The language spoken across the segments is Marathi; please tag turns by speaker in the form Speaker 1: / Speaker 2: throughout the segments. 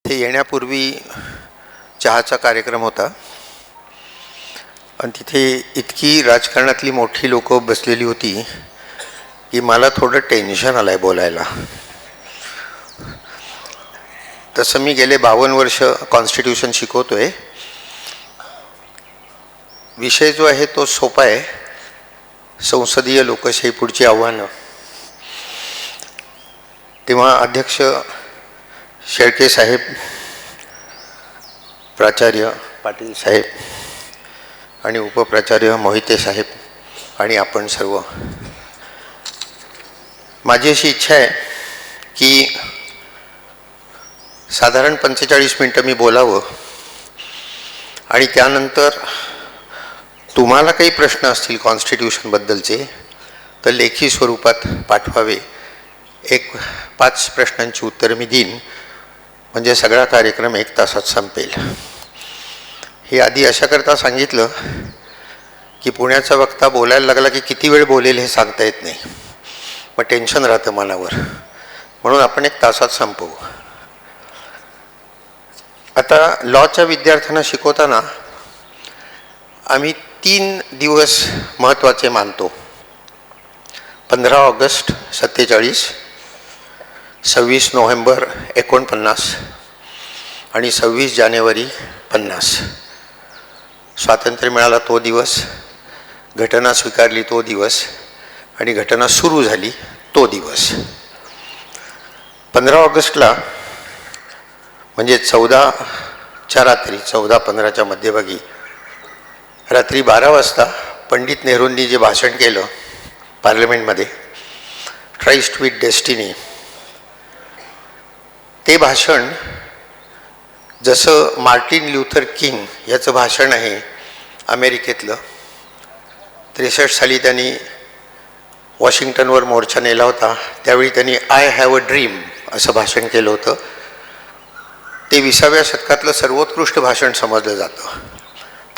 Speaker 1: ते येण्यापूर्वी चहाचा कार्यक्रम होता आणि तिथे इतकी राजकारणातली मोठी लोक बसलेली होती की मला थोडं टेन्शन आलंय बोलायला. तसं मी गेले 52 वर्ष कॉन्स्टिट्यूशन शिकवतोय. विषय जो आहे तो सोपा आहे, संसदीय लोकशाही पुढची आव्हानं. तेव्हा अध्यक्ष शेळके साहेब, प्राचार्य पाटील साहेब आणि उपप्राचार्य मोहिते साहेब आणि आपण सर्व, माझी अशी इच्छा आहे की साधारण 45 मिनिटं मी बोलावं आणि त्यानंतर तुम्हाला काही प्रश्न असतील कॉन्स्टिट्यूशनबद्दलचे तर लेखी स्वरूपात पाठवावे. 5 प्रश्नांची उत्तरं मी देईन, म्हणजे सगळा कार्यक्रम 1 तासात संपेल. हे आधी अशा करता सांगितलं की पुण्याचा वक्ता बोलायला लागला की किती वेळ बोलेल हे सांगता येत नाही, मग टेन्शन राहतं मनावर, म्हणून आपण 1 तासात संपवू. आता लॉच्या विद्यार्थ्यांना शिकवताना आम्ही 3 दिवस महत्त्वाचे मानतो. 15 ऑगस्ट 47, 26 नोव्हेंबर 49 आणि 26 जानेवारी 50. स्वातंत्र्य मिळाला तो दिवस, घटना स्वीकारली तो दिवस आणि घटना सुरू झाली तो दिवस. 15 ऑगस्टला म्हणजे 14च्या रात्री, 14-15च्या मध्यभागी रात्री 12 वाजता पंडित नेहरूंनी जे भाषण केलं पार्लमेंटमध्ये, ट्राइस्ट विथ डेस्टिनी, ते भाषण जसं मार्टिन ल्यूथर किंग याचं भाषण आहे अमेरिकेतलं. 63 साली त्यांनी वॉशिंग्टनवर मोर्चा नेला होता, त्यावेळी त्यांनी आय हॅव अ ड्रीम असं भाषण केलं होतं. ते 20व्या शतकातलं सर्वोत्कृष्ट भाषण समजलं जातं.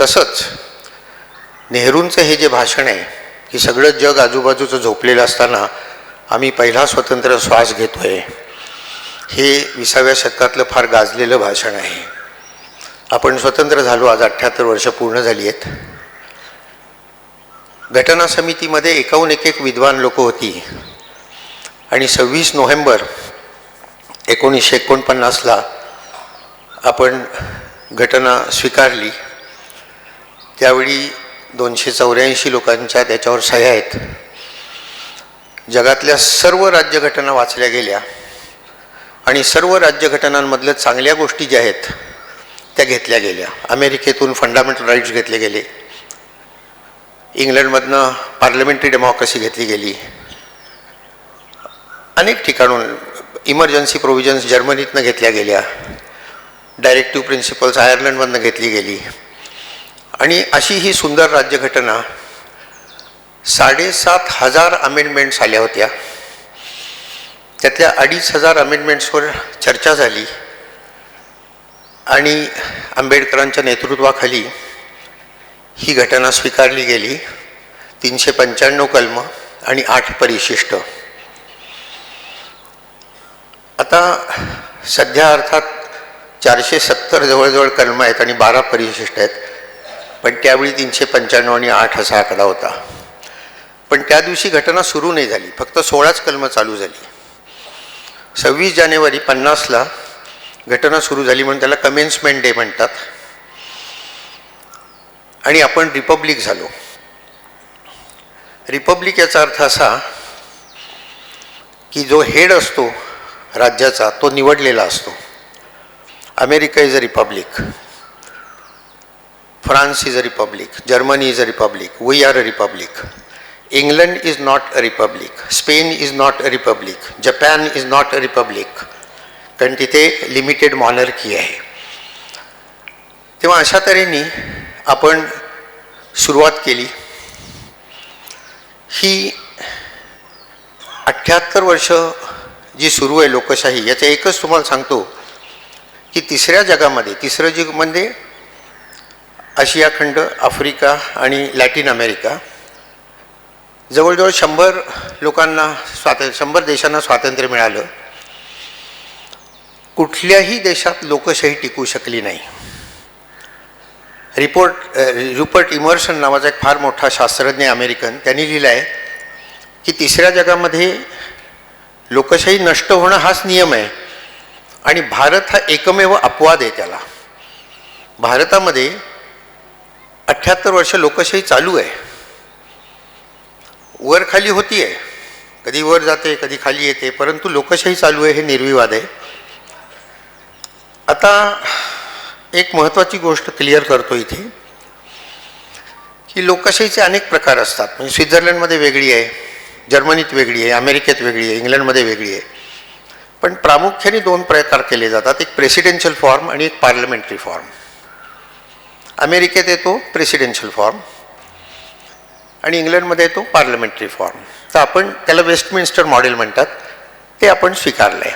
Speaker 1: तसंच नेहरूंचं हे जे भाषण आहे की सगळं जग आजूबाजूचं झोपलेलं असताना आम्ही पहिला स्वतंत्र श्वास घेतोय, हे 20व्या शतकातलं फार गाजलेलं भाषण आहे. आपण स्वतंत्र झालो, आज 78 वर्ष पूर्ण झाली आहेत. घटना समितीमध्ये एकाहून एक विद्वान लोक होती आणि 26 नोव्हेंबर 1949ला आपण घटना स्वीकारली. त्यावेळी 284 लोकांच्या त्याच्यावर सह्या आहेत. जगातल्या सर्व राज्यघटना वाचल्या गेल्या आणि सर्व राज्यघटनांमधल्या चांगल्या गोष्टी ज्या आहेत त्या घेतल्या गेल्या. अमेरिकेतून फंडामेंटल राईट्स घेतले गेले, इंग्लंडमधनं पार्लमेंटरी डेमोक्रेसी घेतली गेली, अनेक ठिकाणून इमर्जन्सी प्रोव्हिजन्स जर्मनीतनं घेतल्या गेल्या, डायरेक्टिव्ह प्रिन्सिपल्स आयर्लंडमधनं घेतली गेली. आणि अशी ही सुंदर राज्यघटना 7,500 अमेंडमेंट्स आल्या होत्या. त्यातल्या 2,500 अमेंडमेंट्सवर चर्चा झाली आणि आंबेडकरांच्या नेतृत्वाखाली ही घटना स्वीकारली गेली. 395 कलमं आणि 8 परिशिष्ट. आता सध्या अर्थात 470 जवळजवळ कलमं आहेत आणि 12 परिशिष्ट आहेत, पण त्यावेळी 395 आणि 8 असा आकडा होता. पण त्या दिवशी घटना सुरू नाही झाली, फक्त 16च कलमं चालू झाली. 26 जानेवारी 50ला घटना सुरू झाली म्हणून त्याला कमेन्समेंट डे म्हणतात आणि आपण रिपब्लिक झालो. रिपब्लिक याचा अर्थ असा की जो हेड असतो राज्याचा तो निवडलेला असतो. America is a republic, France is a republic, Germany is a republic, we are a republic. England is not a republic, Spain is not a republic, Japan is not a republic, कारण तिथे लिमिटेड मॉनर्की आहे. तेव्हा अशा तऱ्हेने आपण सुरुवात केली. ही 78 वर्ष जी सुरू आहे लोकशाही, याचं एकच तुम्हाला सांगतो की तिसऱ्या जगामध्ये, तिसरं जग म्हणजे आशिया खंड, आफ्रिका आणि लॅटिन अमेरिका, जवळजवळ 100 लोकांना 100 देशांना स्वातंत्र्य मिळालं. कुठल्याही देशात लोकशाही टिकू शकली नाही. रुपर्ट इमर्सन नावाचा एक फार मोठा शास्त्रज्ञ अमेरिकन, त्यांनी लिहिलं आहे की तिसऱ्या जगामध्ये लोकशाही नष्ट होणं हाच नियम आहे आणि भारत हा एकमेव अपवाद आहे त्याला. भारतामध्ये 78 वर्ष लोकशाही चालू आहे. वर खाली होती आहे, कधी वर जाते कधी खाली येते, परंतु लोकशाही चालू आहे हे निर्विवाद आहे. आता एक महत्त्वाची गोष्ट क्लिअर करतो इथे की लोकशाहीचे अनेक प्रकार असतात. म्हणजे स्वित्झर्लंडमध्ये वेगळी आहे, जर्मनीत वेगळी आहे, अमेरिकेत वेगळी आहे, इंग्लंडमध्ये वेगळी आहे. पण प्रामुख्याने 2 प्रकार केले जातात, एक प्रेसिडेन्शियल फॉर्म आणि एक पार्लमेंटरी फॉर्म. अमेरिकेत येतो प्रेसिडेन्शियल फॉर्म आणि इंग्लंडमध्ये येतो पार्लमेंटरी फॉर्म. तर आपण त्याला वेस्टमिन्स्टर मॉडेल म्हणतात, ते आपण स्वीकारलं आहे.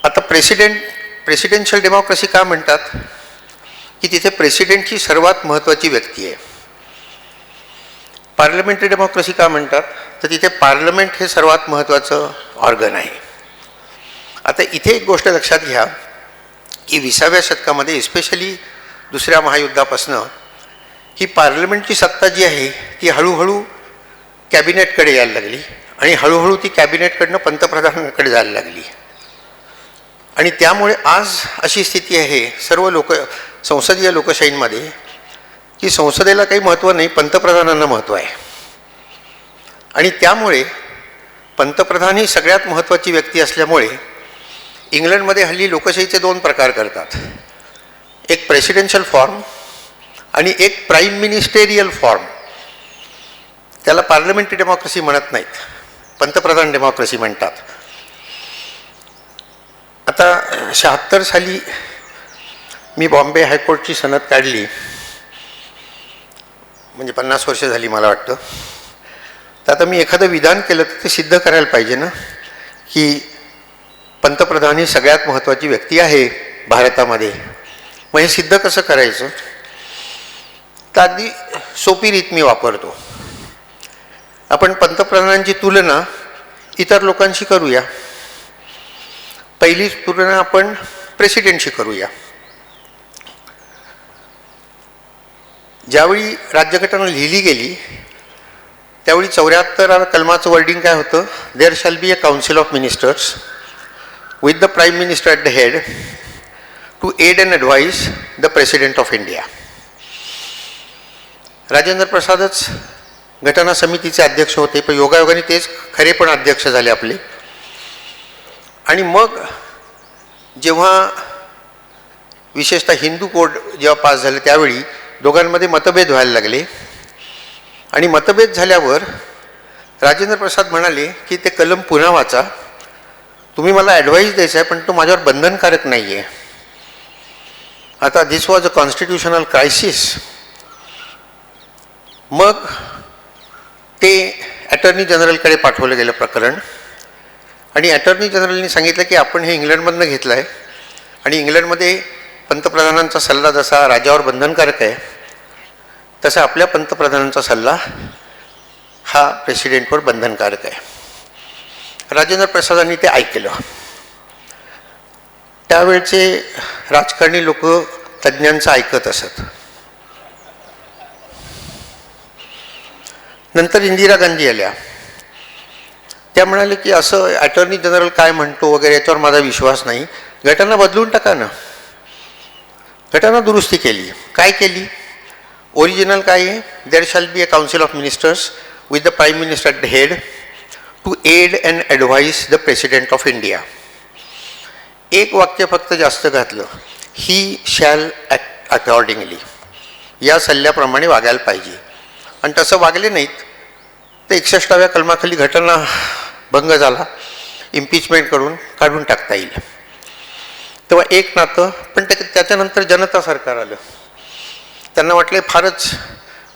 Speaker 1: आता प्रेसिडेन्शियल डेमोक्रेसी का म्हणतात की तिथे प्रेसिडेंट ही सर्वात महत्त्वाची व्यक्ती आहे. पार्लमेंटरी डेमोक्रेसी का म्हणतात तर तिथे पार्लमेंट हे सर्वात महत्त्वाचं ऑर्गन आहे. आता इथे एक गोष्ट लक्षात घ्या की 20व्या शतकामध्ये एस्पेशली दुसऱ्या महायुद्धापासनं ही पार्लमेंटची सत्ता जी आहे ती हळूहळू कॅबिनेटकडे यायला लागली आणि हळूहळू ती कॅबिनेटकडनं पंतप्रधानांकडे जायला लागली. आणि त्यामुळे आज अशी स्थिती आहे सर्व संसदीय लोकशाहींमध्ये की संसदेला काही महत्त्व नाही, पंतप्रधानांना महत्त्व आहे. आणि त्यामुळे पंतप्रधान ही सगळ्यात महत्त्वाची व्यक्ती असल्यामुळे इंग्लंडमध्ये हल्ली लोकशाहीचे 2 प्रकार करतात, एक प्रेसिडेन्शियल फॉर्म आणि एक प्राईम मिनिस्टेरियल फॉर्म. त्याला पार्लमेंटरी डेमोक्रेसी म्हणत नाहीत, पंतप्रधान डेमोक्रेसी म्हणतात. आता 76 साली मी बॉम्बे हायकोर्टची सनद काढली, म्हणजे 50 वर्ष झाली मला वाटतं. तर आता मी एखादं विधान केलं तर ते सिद्ध करायला पाहिजे ना की पंतप्रधान ही सगळ्यात महत्त्वाची व्यक्ती आहे भारतामध्ये. मग हे सिद्ध कसं करायचं तर अगदी सोपी रीत मी वापरतो. आपण पंतप्रधानांची तुलना इतर लोकांशी करूया. पहिली तुलना आपण प्रेसिडेंटशी करूया. ज्यावेळी राज्यघटना लिहिली गेली त्यावेळी 74 कलमाचं वर्डिंग काय होतं, there shall be a council of ministers with the prime minister at the head to aid and advise the president of India. Rajendra प्रसादच घटना समितीचे अध्यक्ष होते, पण योगायोगाने तेच खरे पण अध्यक्ष झाले आपले. आणि मग जेव्हा विशेषतः हिंदू कोड जेव्हा पास झाले त्यावेळी दोघांमध्ये मतभेद व्हायला लागले आणि मतभेद झाल्यावर राजेंद्र प्रसाद म्हणाले की ते कलम पुन्हा वाचा, तुम्ही मला ॲडवाईस द्यायचा आहे पण तो माझ्यावर बंधनकारक नाही आहे. आता दिस वॉज अ कॉन्स्टिट्युशनल क्रायसिस. मग ते अटर्नी जनरलकडे पाठवलं गेलं प्रकरण आणि अटर्नी जनरलनी सांगितलं की आपण हे इंग्लंडमधनं घेतलं आहे आणि इंग्लंडमध्ये पंतप्रधानांचा सल्ला जसा राजावर बंधनकारक आहे तसा आपल्या पंतप्रधानांचा सल्ला हा प्रेसिडेंटवर बंधनकारक आहे. राजेंद्र प्रसादांनी ते ऐकलं. त्यावेळचे राजकारणी लोक तज्ज्ञांचं ऐकत असत. नंतर इंदिरा गांधी आल्या. त्या म्हणाले की असं अटर्नी जनरल काय म्हणतो वगैरे याच्यावर माझा विश्वास नाही, घटना बदलून टाका ना. घटना दुरुस्ती केली. काय केली? ओरिजिनल काय आहे, there shall be a council of ministers with the prime minister at the head to aid and advise the president of India. एक वाक्य फक्त जास्त घातलं, ही शॅल ॲक्ट अकॉर्डिंगली, या सल्ल्याप्रमाणे वागायला पाहिजे. आणि तसं वागले नाहीत तर 61व्या कलमाखाली घटना भंग झाला, इम्पिचमेंट करून काढून टाकता येईल. तेव्हा एक नातं. पण त्याच्यानंतर जनता सरकार आलं. त्यांना वाटले फारच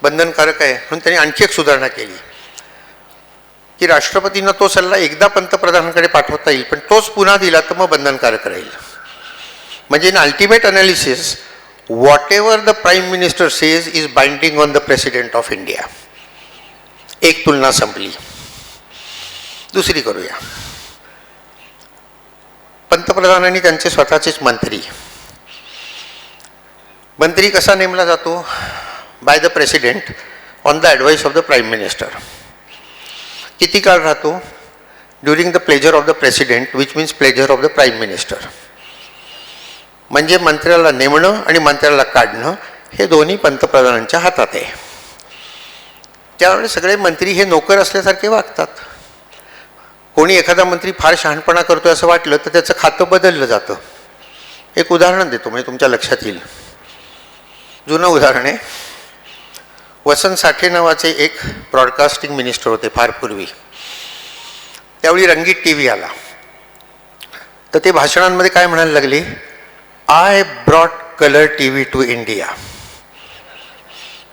Speaker 1: बंधनकारक आहे म्हणून त्यांनी आणखी एक सुधारणा केली की राष्ट्रपतींना तो सल्ला एकदा पंतप्रधानांकडे पाठवता येईल पण तोच पुन्हा दिला तर मग बंधनकारक राहील. म्हणजे in ultimate analysis whatever the prime minister says is binding on the president of India. एक तुलना संपली. दुसरी करूया. पंतप्रधान आणि त्यांचे स्वतःचेच मंत्री. मंत्री कसा नेमला जातो? By the president on the advice of the prime minister. किती काळ राहतो? During the pleasure of the president, which means pleasure of the prime minister. म्हणजे मंत्र्याला नेमणं आणि मंत्र्याला काढणं हे दोन्ही पंतप्रधानांच्या हातात आहे. त्यामुळे सगळे मंत्री हे नोकर असल्यासारखे वागतात. कोणी एखादा मंत्री फार शहाणपणा करतोय असं वाटलं तर त्याचं खातं बदललं जातं. एक उदाहरण देतो म्हणजे तुमच्या लक्षात येईल. जुनं उदाहरण आहे. वसंत साठे नावाचे एक ब्रॉडकास्टिंग मिनिस्टर होते फार पूर्वी. त्यावेळी रंगीत टी व्ही आला. तर ते भाषणांमध्ये काय म्हणायला लागले? I brought colour T V two India.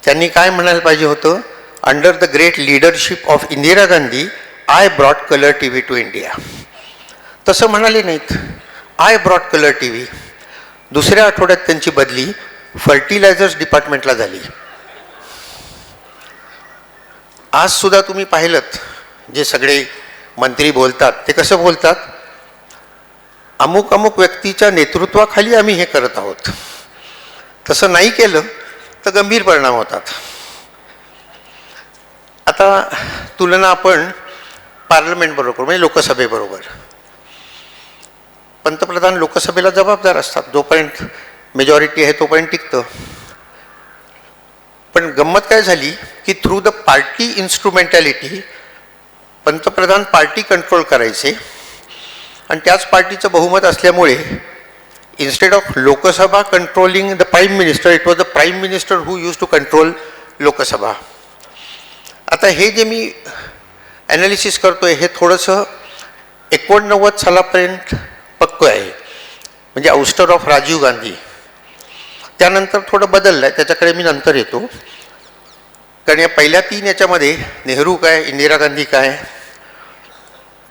Speaker 1: त्यांनी काय म्हणायला पाहिजे होतं? Under the great leadership of Indira Gandhi I brought colour T V two India. तसं म्हणाले नाहीत. I brought colour T V. दुसऱ्या आठवड्यात त्यांची बदली फर्टिलायझर्स डिपार्टमेंटला झाली. आज सुद्धा तुम्ही पाहिलंत जे सगळे मंत्री बोलतात ते कसं बोलतात? अमुक अमुक व्यक्तीच्या नेतृत्वाखाली आम्ही हे करत आहोत. तसं नाही केलं तर गंभीर परिणाम होतात. आता तुलना आपण पार्लमेंटबरोबर म्हणजे लोकसभेबरोबर. पंतप्रधान लोकसभेला जबाबदार असतात. जोपर्यंत मेजॉरिटी आहे तोपर्यंत टिकतं. पण गंमत काय झाली की थ्रू द पार्टी इन्स्ट्रुमेंटॅलिटी पंतप्रधान पार्टी कंट्रोल करायचे आणि त्याच पार्टीचं बहुमत असल्यामुळे instead of Lok Sabha controlling the prime minister, it was the prime minister who use to control Lok Sabha. आता हे जे मी ॲनालिसिस करतोय हे थोडंसं 89 सालापर्यंत पक्कं आहे. म्हणजे आउस्टर ऑफ राजीव गांधी. त्यानंतर थोडं बदललं आहे, त्याच्याकडे मी नंतर येतो. कारण या पहिल्या 3 याच्यामध्ये नेहरू काय, इंदिरा गांधी काय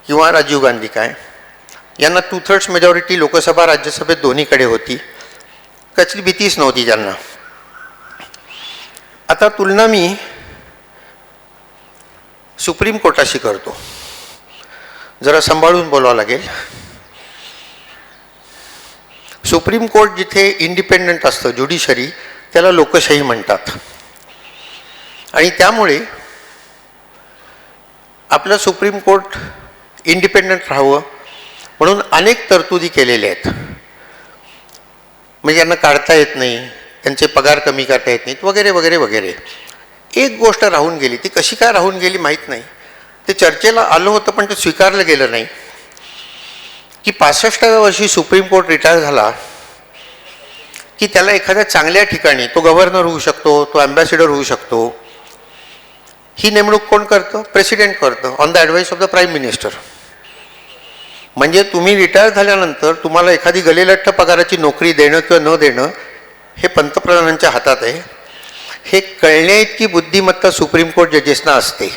Speaker 1: किंवा राजीव गांधी काय, यांना 2/3 मेजॉरिटी लोकसभा राज्यसभेत दोन्हीकडे होती. कसली भीतीच नव्हती त्यांना. आता तुलना मी सुप्रीम कोर्टाशी करतो. जरा सांभाळून बोलावं लागेल. सुप्रीम कोर्ट जिथे इंडिपेंडंट असतं, ज्युडिशरी, त्याला लोकशाही म्हणतात. आणि त्यामुळे आपलं सुप्रीम कोर्ट इंडिपेंडंट राहावं म्हणून अनेक तरतुदी केलेल्या आहेत. म्हणजे यांना काढता येत नाही, त्यांचे पगार कमी करता येत नाहीत वगैरे वगैरे वगैरे. एक गोष्ट राहून गेली. ती कशी काय राहून गेली माहीत नाही. ते चर्चेला आलं होतं पण ते स्वीकारलं गेलं नाही की 65व्या वर्षी सुप्रीम कोर्ट रिटायर झाला की त्याला एखाद्या चांगल्या ठिकाणी, तो गव्हर्नर होऊ शकतो, तो ॲम्बॅसिडर होऊ शकतो, ही नेमणूक कोण करतं? प्रेसिडेंट करतं on the advice of the prime minister. म्हणजे तुम्ही रिटायर झाल्यानंतर तुम्हाला एखादी गलेलठ्ठ पगाराची नोकरी देणं किंवा न देणं हे पंतप्रधानांच्या हातात आहे. हे कळण्याइतकी बुद्धिमत्ता सुप्रीम कोर्ट जजेसना असते.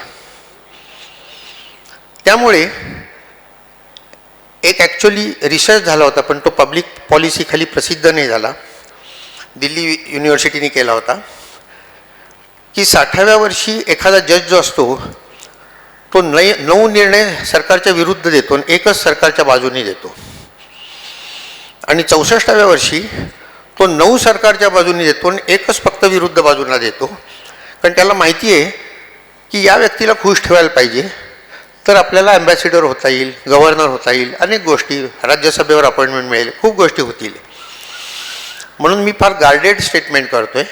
Speaker 1: त्यामुळे एक ॲक्च्युअली रिसर्च झाला होता पण तो पब्लिक पॉलिसी खाली प्रसिद्ध नाही झाला. दिल्ली युनिव्हर्सिटीने केला होता की 60व्या वर्षी एखादा जज जो असतो तो 9 निर्णय सरकारच्या विरुद्ध देतो आणि एकच सरकारच्या बाजूने देतो. आणि 64व्या वर्षी तो 9 सरकारच्या बाजूने देतो आणि एकच फक्त विरुद्ध बाजूला देतो. कारण त्याला माहिती आहे की या व्यक्तीला खुश ठेवायला पाहिजे तर आपल्याला ॲम्बॅसिडर होता येईल, गव्हर्नर होता येईल, अनेक गोष्टी, राज्यसभेवर अपॉइंटमेंट मिळेल, खूप गोष्टी होतील. म्हणून मी फार गार्डेड स्टेटमेंट करतोय.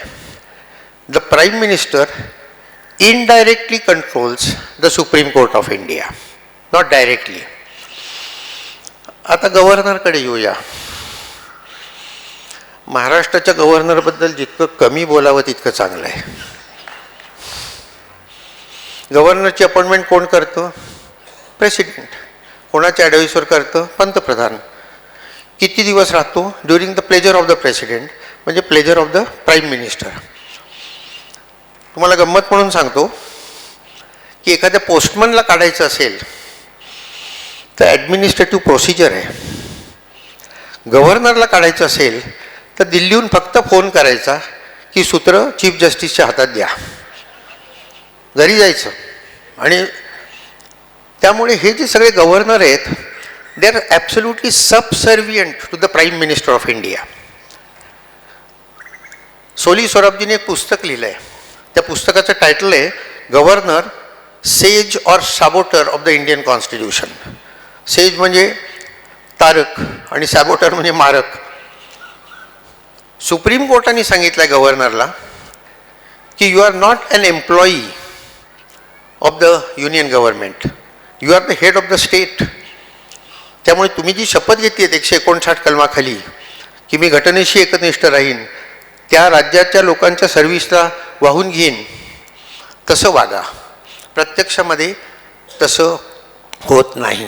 Speaker 1: The prime minister indirectly controls the supreme court of India, not directly. आता गव्हर्नरकडे येऊया. महाराष्ट्राच्या गव्हर्नरबद्दल जितकं कमी बोलावं तितकं चांगलं आहे. गव्हर्नरची अपॉइंटमेंट कोण करतं? प्रेसिडेंट. कोणाच्या ॲडवाईसवर करतं? पंतप्रधान. किती दिवस राहतो? During the pleasure of the president, म्हणजे pleasure of the prime minister. तुम्हाला गंमत म्हणून सांगतो की एखाद्या पोस्टमनला काढायचं असेल तर ॲडमिनिस्ट्रेटिव्ह प्रोसिजर आहे. गव्हर्नरला काढायचं असेल तर दिल्लीहून फक्त फोन करायचा की सूत्र चीफ जस्टिसच्या हातात द्या, घरी जायचं. आणि त्यामुळे हे जे सगळे गव्हर्नर आहेत they are absolutely subservient to the Prime Minister of India. सोली सोराबजीने एक पुस्तक लिहिलं आहे. त्या पुस्तकाचं टायटल आहे governor sage or saboteur of the Indian constitution. Sage म्हणजे तारक आणि सॅबोटर म्हणजे मारक. सुप्रीम कोर्टाने सांगितलं आहे गव्हर्नरला की you are not an employee of the union government, you are the head of the state. त्यामुळे तुम्ही जी शपथ घेतली आहे 159 कलमाखाली की मी घटनेशी एकनिष्ठ राहीन, त्या राज्याच्या लोकांच्या सर्व्हिसला वाहून घेईन, तसं वागा. प्रत्यक्षामध्ये तसं होत नाही.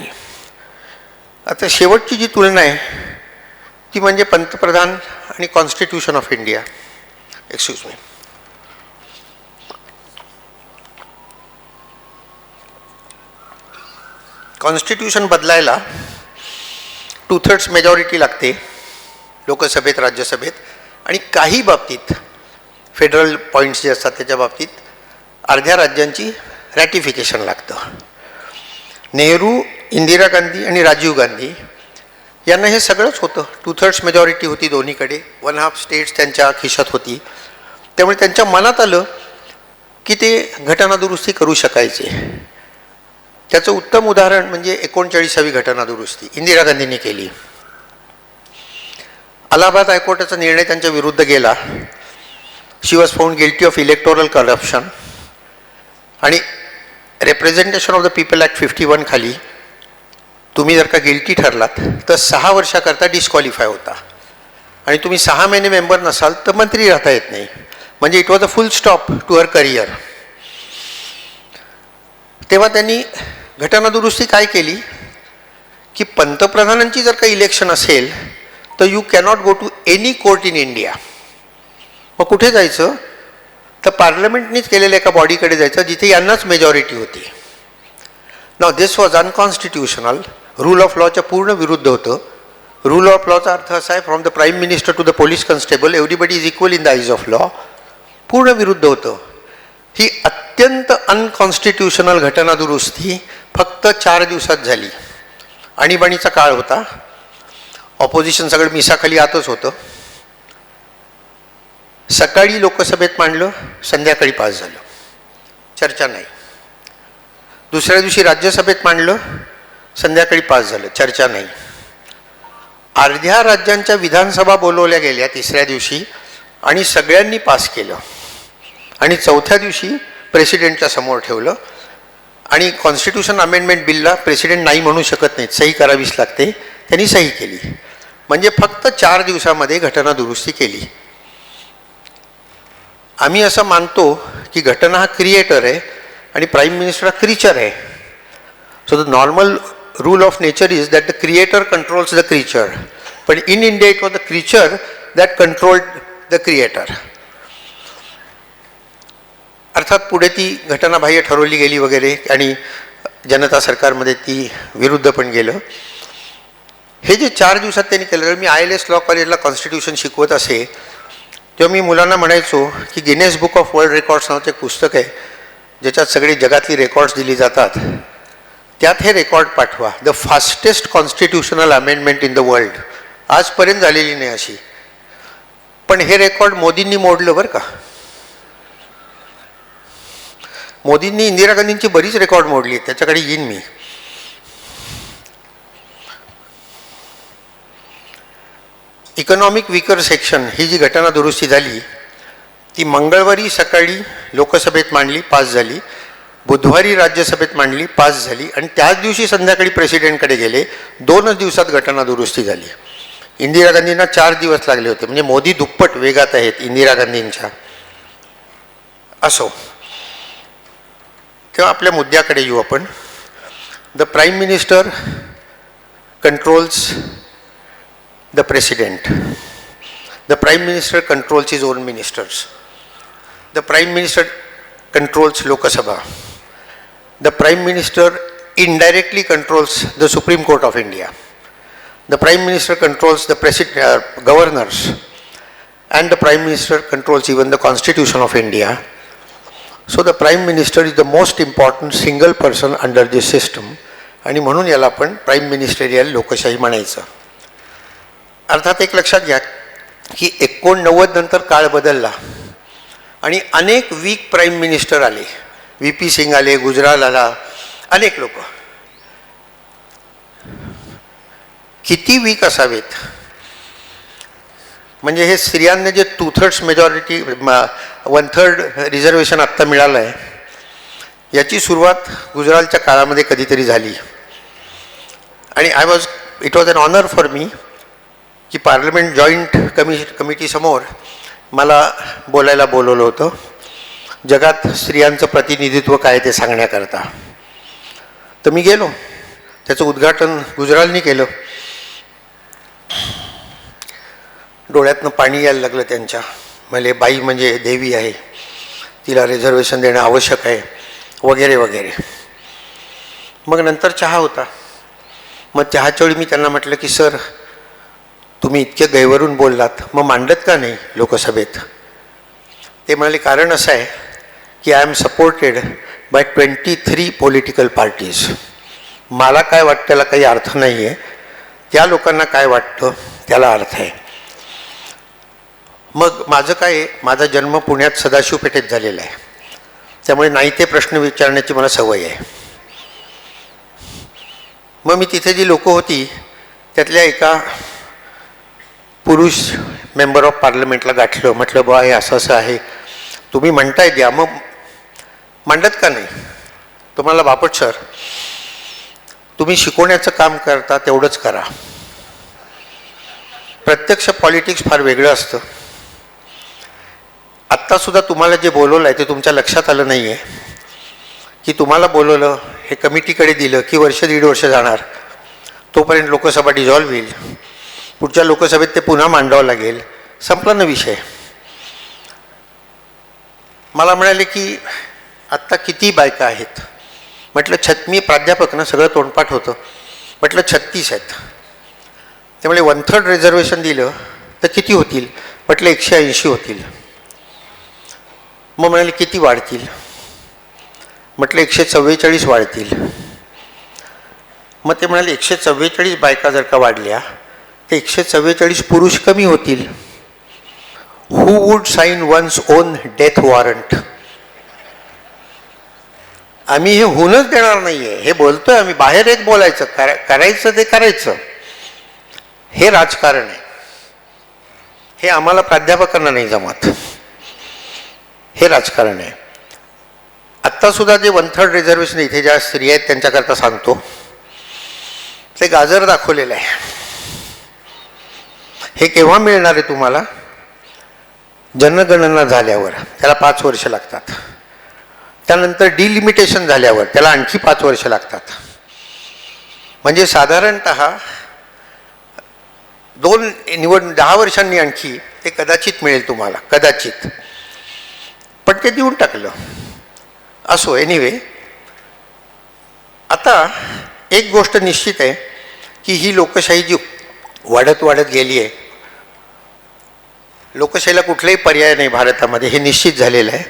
Speaker 1: आता शेवटची जी तुलना आहे ती म्हणजे पंतप्रधान आणि constitution of India. Excuse me. Constitution बदलायला 2/3 मेजॉरिटी लागते लोकसभेत, राज्यसभेत, आणि काही बाबतीत फेडरल पॉईंट्स जे असतात त्याच्या बाबतीत अर्ध्या राज्यांची रॅटिफिकेशन लागतं. नेहरू, इंदिरा गांधी आणि राजीव गांधी यांना हे सगळंच होतं. 2/3 मेजॉरिटी होती दोन्हीकडे, 1/2 स्टेट्स त्यांच्या खिशात होती. त्यामुळे त्यांच्या मनात आलं की ते घटनादुरुस्ती करू शकायचे. त्याचं उत्तम उदाहरण म्हणजे 39वी घटनादुरुस्ती इंदिरा गांधींनी केली. अलाहाबाद हायकोर्टाचा निर्णय त्यांच्या विरुद्ध गेला. She was found guilty of electoral corruption आणि representation of the people act 51 खाली तुम्ही जर का गिल्टी ठरलात तर 6 वर्षाकरता डिस्क्वालिफाय होता आणि तुम्ही 6 महिने मेंबर नसाल तर मंत्री राहता येत नाही. म्हणजे it was a full stop to her career. तेव्हा त्यांनी घटनादुरुस्ती काय केली की पंतप्रधानांची जर का इलेक्शन असेल तर you cannot go to any court in India. मग कुठे जायचं तर पार्लमेंटनीच केलेल्या एका बॉडीकडे जायचं जिथे यांनाच मेजॉरिटी होती. Now this was unconstitutional. Rule of लॉच्या पूर्ण विरुद्ध होतं. रूल ऑफ लॉचा अर्थ असा आहे from the prime minister to the police constable everybody is equal in the eyes of law. पूर्ण विरुद्ध होतं. ही अत्यंत अनकॉन्स्टिट्यूशनल घटनादुरुस्ती फक्त 4 दिवसात झाली. आणीबाणीचा काळ होता. ऑपोजिशन सगळं मिसाखाली आतच होतं. सकाळी लोकसभेत मांडलं, संध्याकाळी पास झालं, चर्चा नाही. दुसऱ्या दिवशी राज्यसभेत मांडलं, संध्याकाळी पास झालं, चर्चा नाही. अर्ध्या राज्यांच्या विधानसभा बोलवल्या गेल्या तिसऱ्या दिवशी आणि सगळ्यांनी पास केलं. आणि चौथ्या दिवशी प्रेसिडेंटच्या समोर ठेवलं. आणि कॉन्स्टिट्यूशन अमेंडमेंट बिलला प्रेसिडेंट नाही म्हणू शकत नाहीत, सही करावीच लागते. त्यांनी सही केली. म्हणजे फक्त 4 दिवसामध्ये घटना दुरुस्ती केली. आम्ही असं मानतो की घटना हा क्रिएटर आहे आणि प्राईम मिनिस्टर हा क्रिचर आहे. So the normal rule of nature is that the creator controls the creature. पण in India it was the creature that controlled the creator. अर्थात पुढे ती घटना बाह्य ठरवली गेली वगैरे आणि जनता सरकारमध्ये ती विरुद्ध पण गेलं. हे जे 4 दिवसात त्यांनी केलं. मी ILS लॉ कॉलेजला कॉन्स्टिट्यूशन शिकवत असे तेव्हा मी मुलांना म्हणायचो की Guinness book of world records नावाचं एक पुस्तक आहे ज्याच्यात सगळी जगातली रेकॉर्ड्स दिली जातात. त्यात हे रेकॉर्ड पाठवा. The fastest constitutional amendment in the world. आजपर्यंत झालेली नाही अशी. पण हे रेकॉर्ड मोदींनी मोडलं बरं का. मोदींनी इंदिरा गांधींची बरीच रेकॉर्ड मोडली. त्याच्याकडे येईन मी. इकॉनॉमिक वीकर सेक्शन ही जी घटना दुरुस्ती झाली ती मंगळवारी सकाळी लोकसभेत मांडली, पास झाली. बुधवारी राज्यसभेत मांडली, पास झाली. आणि त्याच दिवशी संध्याकाळी प्रेसिडेंटकडे गेले. 2च दिवसात घटना दुरुस्ती झाली. इंदिरा गांधींना 4 दिवस लागले होते. म्हणजे मोदी दुप्पट वेगात आहेत इंदिरा गांधींच्या. असो, तेव्हा आपल्या मुद्द्याकडे येऊ आपण. The prime minister controls the president. The prime minister controls his own ministers. The prime minister controls Lok Sabha. The prime minister indirectly controls the Supreme Court of India. The prime minister controls the governors, and the prime minister controls even the constitution of India. So the prime minister is the most important single person under this system, आणि म्हणून याला आपण प्राईम मिनिस्टेरियल लोकशाही म्हणायचं. अर्थात एक लक्षात घ्या की 89 नंतर काळ बदलला आणि अनेक वीक प्राईम मिनिस्टर आले. VP सिंग आले, गुजराल आला, अनेक लोक. किती वीक असावेत म्हणजे हे स्त्रियांना जे 2/3 मेजॉरिटी 1/3 रिझर्वेशन आत्ता मिळालं आहे याची सुरुवात गुजरालच्या काळामध्ये कधीतरी झाली. आणि it was an honour for me की पार्लमेंट जॉईंट कमिटीसमोर मला बोलायला बोलवलं होतं जगात स्त्रियांचं प्रतिनिधित्व काय ते सांगण्याकरता. तर मी गेलो. त्याचं उद्घाटन गुजरालनी केलं. डोळ्यातनं पाणी यायला लागलं त्यांच्या. म्हणजे बाई म्हणजे देवी आहे, तिला रिझर्वेशन देणं आवश्यक आहे वगैरे वगैरे. मग नंतर चहा होता. मग चहाच्या वेळी मी त्यांना म्हटलं की सर तुम्ही इतके गैरवरून बोललात मग मांडत का नाही लोकसभेत. ते म्हणाले कारण असं आहे की I am supported by 23 political parties. मला काय वाटतं त्याला काही अर्थ नाही आहे, त्या लोकांना काय वाटतं त्याला अर्थ आहे. मग माझं काय, माझा जन्म पुण्यात सदाशिव पेठेत झालेला आहे, त्यामुळे नाही ते प्रश्न विचारण्याची मला सवय आहे. मग मी तिथे जी लोकं होती त्यातल्या एका पुरुष मेंबर ऑफ पार्लमेंटला गाठलं. म्हटलं बा हे असं असं आहे, तुम्ही म्हणताय द्या, मग मांडत का नाही. तुम्हाला बापट सर तुम्ही शिकवण्याचं काम करता तेवढंच करा. प्रत्यक्ष पॉलिटिक्स फार वेगळं असतं. आत्तासुद्धा तुम्हाला जे बोलवलं आहे ते तुमच्या लक्षात आलं नाही आहे की तुम्हाला बोलवलं, हे कमिटीकडे दिलं की वर्ष 1.5 वर्ष जाणार. तोपर्यंत लोकसभा डिझॉल्व्ह होईल, पुढच्या लोकसभेत ते पुन्हा मांडावं लागेल, संपला ना विषय. मला म्हणाले की आत्ता किती बायका आहेत. म्हटलं मी प्राध्यापक ना, सगळं तोंडपाठ होतं. म्हटलं 36 आहेत. त्यामुळे 1/3 रिझर्वेशन दिलं तर किती होतील. म्हटलं 180 होतील. मग म्हणाले किती वाढतील. म्हटलं 144 वाढतील. मग ते म्हणाले 144 बायका जर का वाढल्या तर 144 पुरुष कमी होतील. Who would sign one's own death warrant. आम्ही हे होऊनच देणार नाही आहे. हे बोलतोय आम्ही, बाहेर एक बोलायचं, करायचं ते करायचं. हे राजकारण आहे. हे आम्हाला प्राध्यापकांना नाही जमत. हे राजकारण आहे. आत्तासुद्धा जे 1/3 रिझर्वेशन इथे ज्या स्त्रिया आहेत त्यांच्याकरता सांगतो, ते गाजर दाखवलेलं आहे. हे केव्हा मिळणार आहे तुम्हाला. जनगणना झाल्यावर, त्याला 5 वर्ष लागतात. त्यानंतर डिलिमिटेशन झाल्यावर त्याला आणखी 5 वर्ष लागतात. म्हणजे साधारणतः 10 वर्षांनी आणखी ते कदाचित मिळेल तुम्हाला, कदाचित. पण ते देऊन टाकलं. असो, एनिवे. आता एक गोष्ट निश्चित आहे की ही लोकशाही जी वाढत वाढत गेली आहे, लोकशाहीला कुठलाही पर्याय नाही भारतामध्ये, हे निश्चित झालेलं आहे.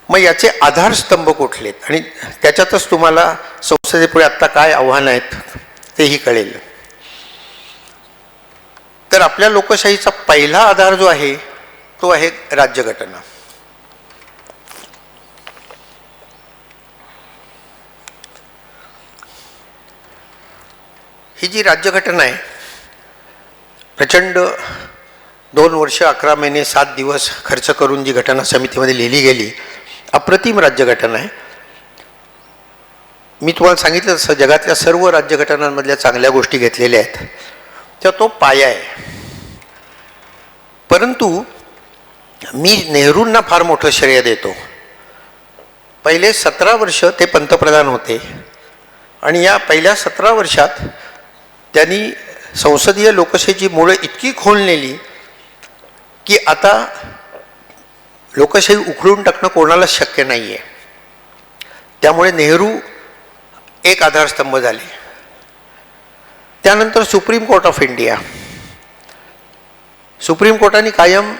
Speaker 1: मग याचे आधारस्तंभ कुठले आहेत आणि त्याच्यातच तुम्हाला संसदेपुढे आत्ता काय आव्हानं आहेत तेही कळेल. तर आपल्या लोकशाहीचा पहिला आधार जो आहे तो आहे राज्यघटना. ही जी राज्यघटना आहे, प्रचंड 2 वर्ष 11 महिने 7 दिवस खर्च करून जी घटना समितीमध्ये लिहिली गेली, अप्रतिम राज्यघटना आहे. मी तुम्हाला सांगितलं तसं जगातल्या सर्व राज्यघटनांमधल्या चांगल्या गोष्टी घेतलेल्या आहेत, तेव्हा तो पाया आहे. परंतु मी नेहरूंना फार मोठं श्रेय देतो. पहिले 17 वर्ष ते पंतप्रधान होते आणि या पहिल्या 17 वर्षात त्यांनी संसदीय लोकशाहीची मुळं इतकी खोल नेली की आता लोकशाही उखडून टाकणं कोणालाच शक्य नाही आहे. त्यामुळे नेहरू एक आधारस्तंभ झाले. त्यानंतर supreme court of India. Supreme कोर्टाने कायम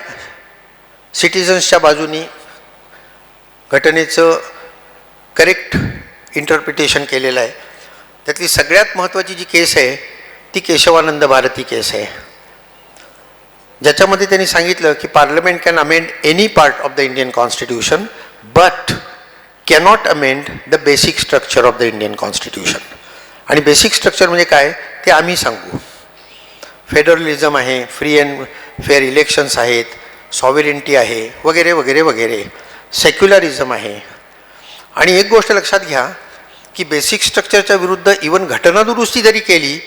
Speaker 1: सिटिझन्सच्या बाजूनी घटनेचं करेक्ट इंटरप्रिटेशन केलेलं आहे. त्यातली सगळ्यात महत्त्वाची जी केस आहे ती केशवानंद भारती केस आहे, ज्याच्यामध्ये त्यांनी सांगितलं की parliament can amend any part of the Indian constitution but cannot amend the basic structure of the Indian constitution. आणि बेसिक स्ट्रक्चर म्हणजे काय ते आम्ही सांगू. फेडरलिझम आहे, फ्री अँड फेअर इलेक्शन्स आहेत, सॉव्हरेनिटी आहे, वगैरे वगैरे वगैरे, सेक्युलरिझम आहे. आणि एक गोष्ट लक्षात घ्या की बेसिक स्ट्रक्चरच्या विरुद्ध इवन घटनादुरुस्ती जरी केली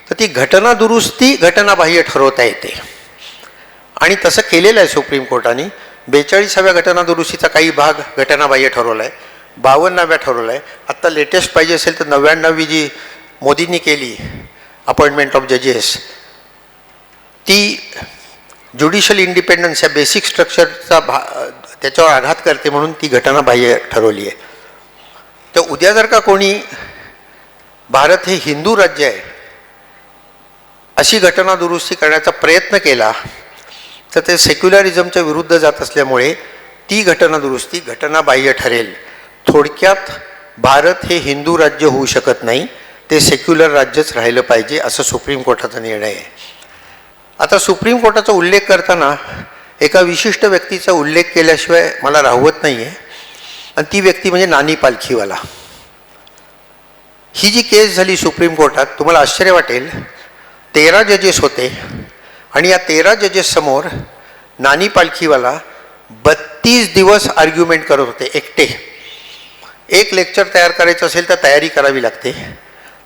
Speaker 1: तर ती घटनादुरुस्ती घटनाबाह्य ठरवता येते. आणि तसं केलेलं आहे सुप्रीम कोर्टाने. 42व्या घटनादुरुस्तीचा काही भाग घटनाबाह्य ठरवला आहे, 52व्या ठरवला आहे. आत्ता लेटेस्ट पाहिजे असेल तर 99वी जी मोदींनी केली अपॉइंटमेंट ऑफ जजेस, ती ज्युडिशियल इंडिपेंडन्स या बेसिक स्ट्रक्चरचा त्याच्यावर आघात करते म्हणून ती घटनाबाह्य ठरवली आहे. तर उद्या जर का कोणी भारत हे हिंदू राज्य आहे अशी घटनादुरुस्ती करण्याचा प्रयत्न केला तर ते सेक्युलरिझमच्या विरुद्ध जात असल्यामुळे ती घटनादुरुस्ती घटनाबाह्य ठरेल. थोडक्यात भारत हे हिंदू राज्य होऊ शकत नाही, ते सेक्युलर राज्यच राहिलं पाहिजे असं सुप्रीम कोर्टाचा निर्णय आहे. आता सुप्रीम कोर्टाचा उल्लेख करताना एका विशिष्ट व्यक्तीचा उल्लेख केल्याशिवाय मला राहवत नाही आहे, आणि ती व्यक्ती म्हणजे नानी पालखीवाला. ही जी केस झाली सुप्रीम कोर्टात, तुम्हाला आश्चर्य वाटेल, 13 जजेस होते आणि या 13 जजेससमोर नानी पालखीवाला 32 दिवस आर्ग्युमेंट करत होते एकटे. एक लेक्चर तयार करायचं असेल तर तयारी करावी लागते.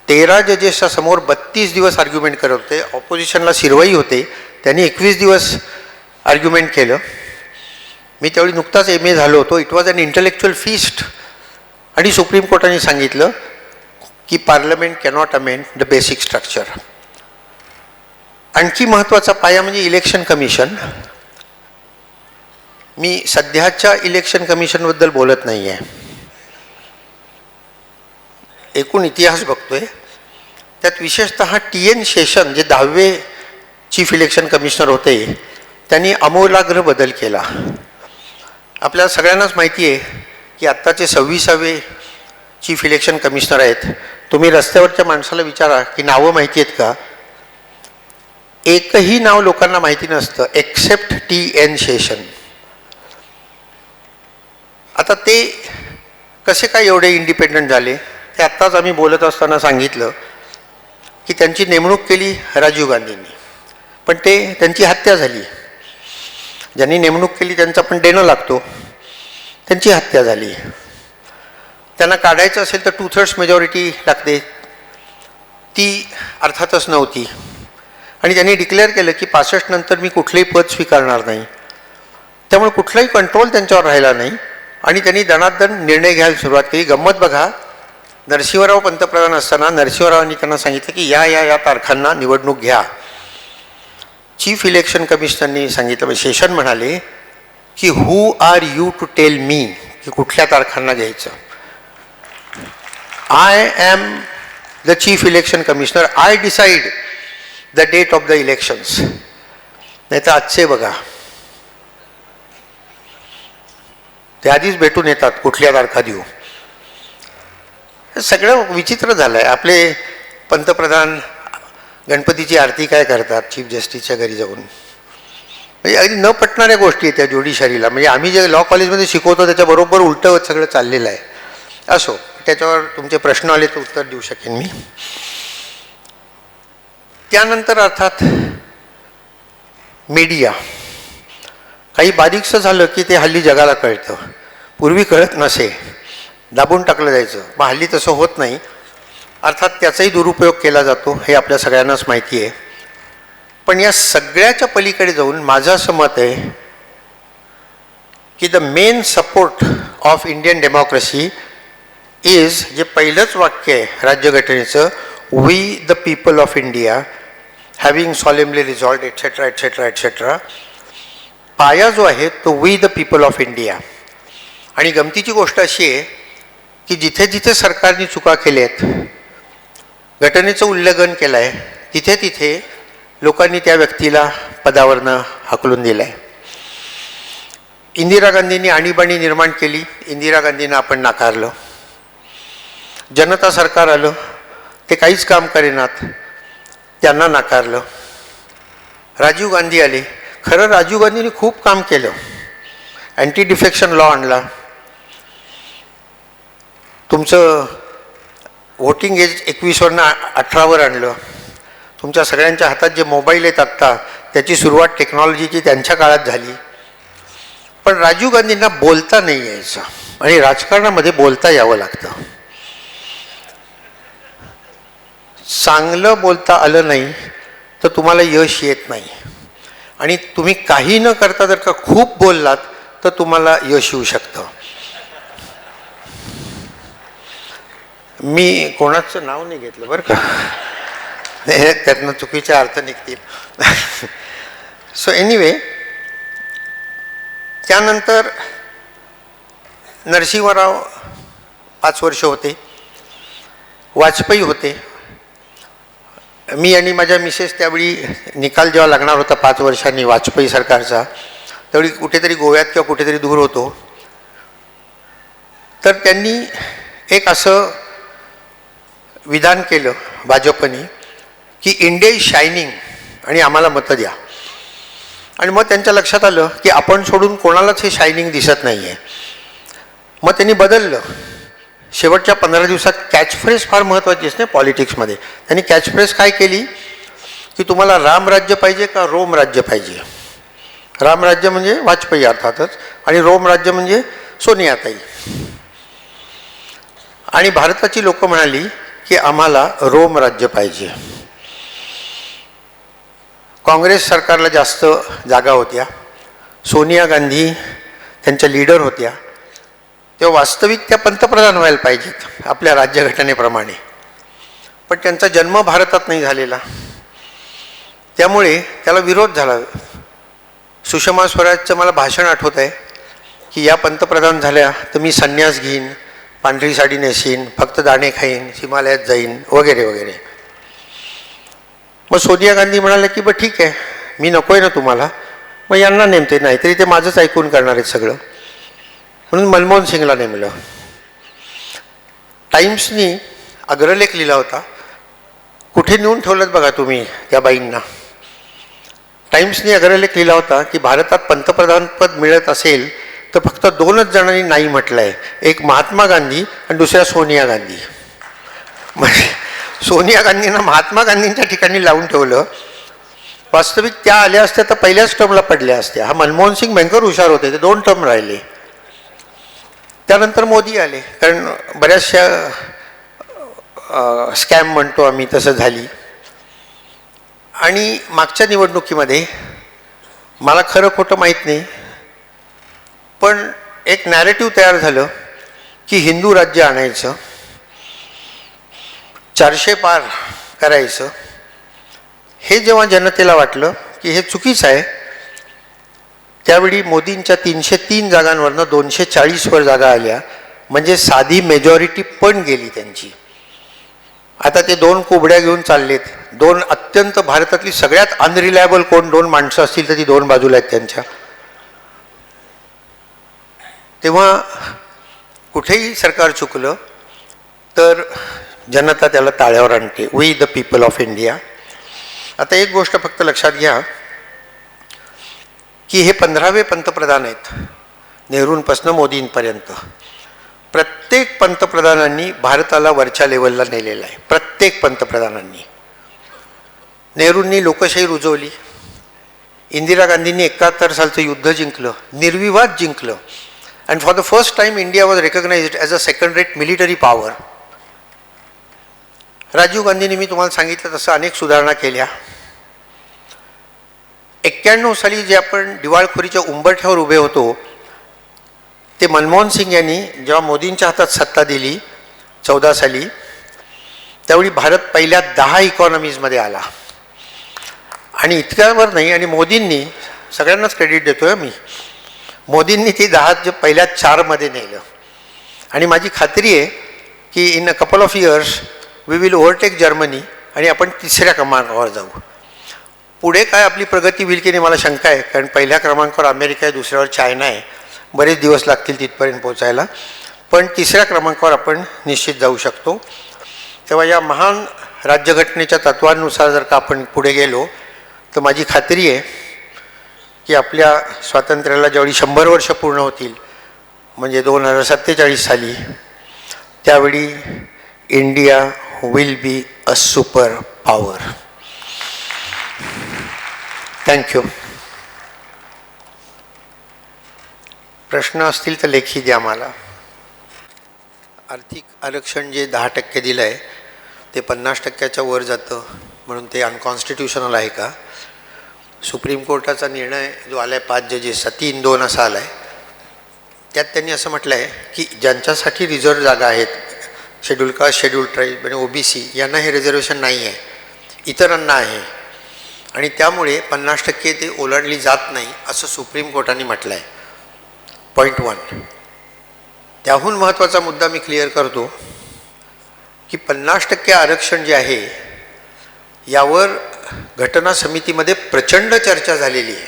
Speaker 1: 13 जजेसच्या समोर 32 दिवस आर्ग्युमेंट करत होते. ऑपोजिशनला शिरवाई होते, त्यांनी 21 दिवस आर्ग्युमेंट केलं. मी त्यावेळी नुकताच MA झालो होतो. It was an intellectual feast. आणि सुप्रीम कोर्टाने सांगितलं की parliament cannot amend the basic structure. आणखी महत्त्वाचा पाया म्हणजे इलेक्शन कमिशन. मी सध्याच्या इलेक्शन कमिशनबद्दल बोलत नाही आहे, एकूण इतिहास बघतोय. त्यात विशेषतः TN शेषन जे 10वे चीफ इलेक्शन कमिशनर होते त्यांनी आमूलाग्र बदल केला. आपल्याला सगळ्यांनाच माहिती आहे की आत्ताचे 26वे चीफ इलेक्शन कमिशनर आहेत. तुम्ही रस्त्यावरच्या माणसाला विचारा की नावं माहिती आहेत का, एकही नाव लोकांना माहिती नसतं एक्सेप्ट TN शेषन. आता ते कसे काय एवढे इंडिपेंडंट झाले ते आत्ताच आम्ही बोलत असताना सांगितलं की त्यांची नेमणूक केली राजीव गांधींनी, पण त्यांची हत्या झाली. ज्यांनी नेमणूक केली त्यांचा पण देणं लागतो, त्यांची हत्या झाली. त्यांना काढायचं असेल तर 2/3 मेजॉरिटी लागते, ती अर्थातच नव्हती. आणि त्यांनी डिक्लेअर केलं की 65 नंतर मी कुठलंही पद स्वीकारणार नाही. त्यामुळे कुठलाही कंट्रोल त्यांच्यावर राहिला नाही आणि त्यांनी दणादण निर्णय घ्यायला सुरुवात केली. गंमत बघा, नरसिंहराव पंतप्रधान असताना नरसिंहरावांनी त्यांना सांगितलं की या तारखांना निवडणूक घ्या. चीफ इलेक्शन कमिशनरनी सांगितलं, शेषन म्हणाले की who are you to tell me की कुठल्या तारखांना घ्यायचं. I am the chief election commissioner, I decide the date of the elections. नाही तर आजचे बघा ते आधीच भेटून येतात कुठल्या तारखा देऊ. सगळं विचित्र झालं आहे. आपले पंतप्रधान गणपतीची आरती काय करतात चीफ जस्टिसच्या घरी जाऊन, म्हणजे अगदी न पटणाऱ्या गोष्टी आहेत त्या ज्युडिशरीला. म्हणजे आम्ही जे लॉ कॉलेजमध्ये शिकवतो त्याच्याबरोबर उलटं सगळं चाललेलं आहे. असो, त्याच्यावर तुमचे प्रश्न आले तर उत्तर देऊ शकेन मी. त्यानंतर अर्थात मीडिया. काही बारीकसं झालं की ते हल्ली जगाला कळतं, पूर्वी कळत नसे, दाबून टाकलं जायचं. मग हल्ली तसं होत नाही. अर्थात त्याचाही दुरुपयोग केला जातो हे आपल्या सगळ्यांनाच माहिती आहे. पण या सगळ्याच्या पलीकडे जाऊन माझं असं मत आहे की the main support of Indian democracy is, जे पहिलंच वाक्य आहे राज्यघटनेचं, we the people of India having solemnly resolved etcetera etcetera etcetera. पाया जो आहे तो we the people of India. आणि गमतीची गोष्ट अशी आहे की जिथे जिथे सरकारने चुका केल्या आहेत, घटनेचं उल्लंघन केलं आहे, तिथे तिथे लोकांनी त्या व्यक्तीला पदावरनं हाकलून दिलं आहे. इंदिरा गांधींनी आणीबाणी निर्माण केली, इंदिरा गांधींना आपण नाकारलं. जनता सरकार आलं, ते काहीच काम करेनात, त्यांना नाकारलं. राजीव गांधी आले. खरं राजीव गांधींनी खूप काम केलं. अँटी डिफेक्शन लॉ आणला, तुमचं वोटिंग एज 21वरनं 18वर आणलं, तुमच्या सगळ्यांच्या हातात जे मोबाईल आहेत आत्ता त्याची सुरुवात टेक्नॉलॉजीची त्यांच्या काळात झाली. पण राजीव गांधींना बोलता नाही यायचं आणि राजकारणामध्ये बोलता यावं लागतं. चांगलं बोलता आलं नाही तर तुम्हाला यश येत नाही आणि तुम्ही काही न करता जर का खूप बोललात तर तुम्हाला यश येऊ शकतं. मी कोणाचं नाव नाही घेतलं बरं का, त्यातनं चुकीचे अर्थ निघतील. सो एनिवे, त्यानंतर नरसिंहराव 5 वर्ष होते, वाजपेयी होते. मी आणि माझ्या मिसेस त्यावेळी निकाल जेव्हा लागणार होता 5 वर्षांनी वाजपेयी सरकारचा, त्यावेळी कुठेतरी गोव्यात किंवा कुठेतरी दूर होतो. तर त्यांनी एक असं विधान केलं भाजपने की इंडिया इज शायनिंग आणि आम्हाला मतं द्या. आणि मग त्यांच्या लक्षात आलं की आपण सोडून कोणालाच हे शायनिंग दिसत नाही आहे. मग त्यांनी बदललं. शेवटच्या 15 दिवसात कॅचफ्रेज फार महत्त्वाची असते पॉलिटिक्समध्ये. त्यांनी कॅचफ्रेज काय केली की तुम्हाला रामराज्य पाहिजे का रोम राज्य पाहिजे. रामराज्य म्हणजे वाजपेयी अर्थातच, आणि रोम राज्य म्हणजे सोनियाताई. आणि भारताची लोकं म्हणाली की आम्हाला रोम राज्य पाहिजे. काँग्रेस सरकारला जास्त जागा होत्या, सोनिया गांधी त्यांच्या लीडर होत्या, तेव्हा वास्तविक त्या पंतप्रधान व्हायला पाहिजेत आपल्या राज्यघटनेप्रमाणे. पण त्यांचा जन्म भारतात नाही झालेला, त्यामुळे त्याला विरोध झाला. सुषमा स्वराजचं मला भाषण आठवत आहे की या पंतप्रधान झाल्या तर मी संन्यास घेईन, पांढरी साडी नेसीन, फक्त दाणे खाईन, हिमालयात जाईन वगैरे वगैरे. मग सोनिया गांधी म्हणाले की बरं ठीक आहे, मी नको आहे ना तुम्हाला, मग यांना नेमते, नाही तरी ते माझंच ऐकून करणार आहेत सगळं. म्हणून मनमोहन सिंगला नेमलं. टाइम्सनी अग्रलेख लिहिला होता, कुठे नेऊन ठेवलं बघा तुम्ही त्या बाईंना. टाइम्सनी अग्रलेख लिहिला होता की भारतात पंतप्रधानपद मिळत असेल तर फक्त 2च जणांनी नाही म्हटलं आहे, एक महात्मा गांधी आणि दुसऱ्या सोनिया गांधी. म्हणजे सोनिया गांधींना महात्मा गांधींच्या ठिकाणी लावून ठेवलं. वास्तविक त्या आल्या असत्या तर पहिल्याच टर्मला पडल्या असत्या. हा मनमोहन सिंग भयंकर हुशार होते, ते 2 टर्म राहिले. त्यानंतर मोदी आले, कारण बऱ्याचशा स्कॅम म्हणतो आम्ही तसं झाली. आणि मागच्या निवडणुकीमध्ये मला खरं खोटं माहीत नाही, पण एक नॅरेटिव्ह तयार झालं की हिंदू राज्य आणायचं, 400 पार करायचं. हे जेव्हा जनतेला वाटलं की हे चुकीचं आहे, त्यावेळी मोदींच्या 303 जागांवरनं 240वर जागा आल्या. म्हणजे साधी मेजॉरिटी पण गेली त्यांची. आता ते 2 कोबड्या घेऊन चाललेत. 2 अत्यंत भारतातली सगळ्यात अनरिलायबल कोण 2 माणसं असतील तर ती 2 बाजूला आहेत त्यांच्या. तेव्हा कुठेही सरकार चुकलं तर जनता त्याला ताळ्यावर आणते. We the people of India. आता एक गोष्ट फक्त लक्षात घ्या की हे 15वे पंतप्रधान आहेत नेहरूंपासून मोदींपर्यंत. प्रत्येक पंतप्रधानांनी भारताला वरच्या लेवलला नेलेलं आहे. प्रत्येक पंतप्रधानांनी. नेहरूंनी लोकशाही रुजवली, इंदिरा गांधींनी 71 सालचं युद्ध जिंकलं, निर्विवाद जिंकलं. And for the first time India was recognised as a second rate military power. Rajiv गांधींनी मी तुम्हाला सांगितलं तसं अनेक सुधारणा केल्या. 91 साली जे आपण दिवाळखोरीच्या उंबरठ्यावर उभे होतो, ते मनमोहन सिंग यांनी जेव्हा मोदींच्या हातात सत्ता दिली 14 साली, त्यावेळी भारत पहिल्या 10 इकॉनॉमीजमध्ये आला. आणि इतक्यावर नाही, आणि मोदींनी, सगळ्यांनाच क्रेडिट देतो आहे मी, मोदींनी ती 10 जे पहिल्या 4मध्ये नेलं. आणि माझी खात्री आहे की in a couple of years we will overtake Germany आणि आपण 3ऱ्या क्रमांकावर जाऊ. पुढे काय आपली प्रगती होईल की नाही मला शंका आहे, कारण पहिल्या क्रमांकावर अमेरिका आहे, दुसऱ्यावर चायना आहे. बरेच दिवस लागतील तिथपर्यंत पोचायला, पण 3ऱ्या क्रमांकावर आपण निश्चित जाऊ शकतो. तेव्हा या महान राज्यघटनेच्या तत्वांनुसार जर का आपण पुढे गेलो तर माझी खात्री आहे की आपल्या स्वातंत्र्याला ज्यावेळी 100 वर्ष पूर्ण होतील, म्हणजे 2047 साली, त्यावेळी India will be a super power. Thank you. प्रश्न असतील तर लेखी द्या मला. आर्थिक आरक्षण जे 10% दिलं आहे ते 50%च्या वर जातं म्हणून ते अनकॉन्स्टिट्युशनल आहे का? सुप्रीम कोर्टाचा निर्णय जो आला आहे 5 जजेसचा 3-2 असा आला आहे, त्यात त्यांनी असं म्हटलं आहे की ज्यांच्यासाठी रिझर्व्ह जागा आहेत, शेड्यूल कास्ट, शेड्यूल ट्राईब आणि OBC यांना हे रिझर्वेशन नाही आहे, इतरांना आहे, आणि त्यामुळे 50% ते ओलांडली जात नाही असं सुप्रीम कोर्टाने म्हटलं आहे. पॉईंट 1. त्याहून महत्त्वाचा मुद्दा मी क्लिअर करतो की 50% आरक्षण जे आहे यावर घटना समितीमध्ये प्रचंड चर्चा झालेली आहे.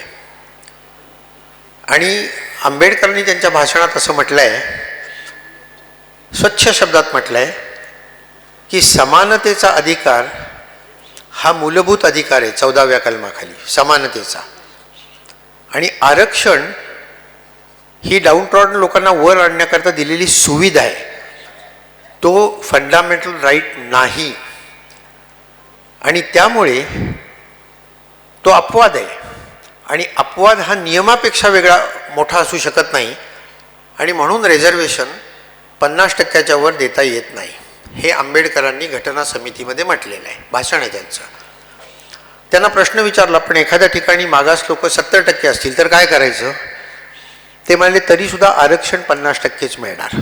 Speaker 1: आणि आंबेडकरांनी त्यांच्या भाषणात असं म्हटलं आहे, स्वच्छ शब्दात म्हटलं आहे की समानतेचा अधिकार हा मूलभूत अधिकार आहे 14व्या कलमाखाली, समानतेचा. आणि आरक्षण ही डाऊनट्रॉडन लोकांना वर आणण्याकरता दिलेली सुविधा आहे, तो फंडामेंटल राईट नाही. आणि त्यामुळे तो अपवाद आहे, आणि अपवाद हा नियमापेक्षा वेगळा मोठा असू शकत नाही, आणि म्हणून रिझर्वेशन 50%च्या वर देता येत नाही. हे आंबेडकरांनी घटना समितीमध्ये म्हटलेलं आहे, भाषण आहे त्यांचं. त्यांना प्रश्न विचारला, पण एखाद्या ठिकाणी मागास लोक 70% असतील तर काय करायचं? ते म्हणाले तरीसुद्धा आरक्षण 50%च मिळणार.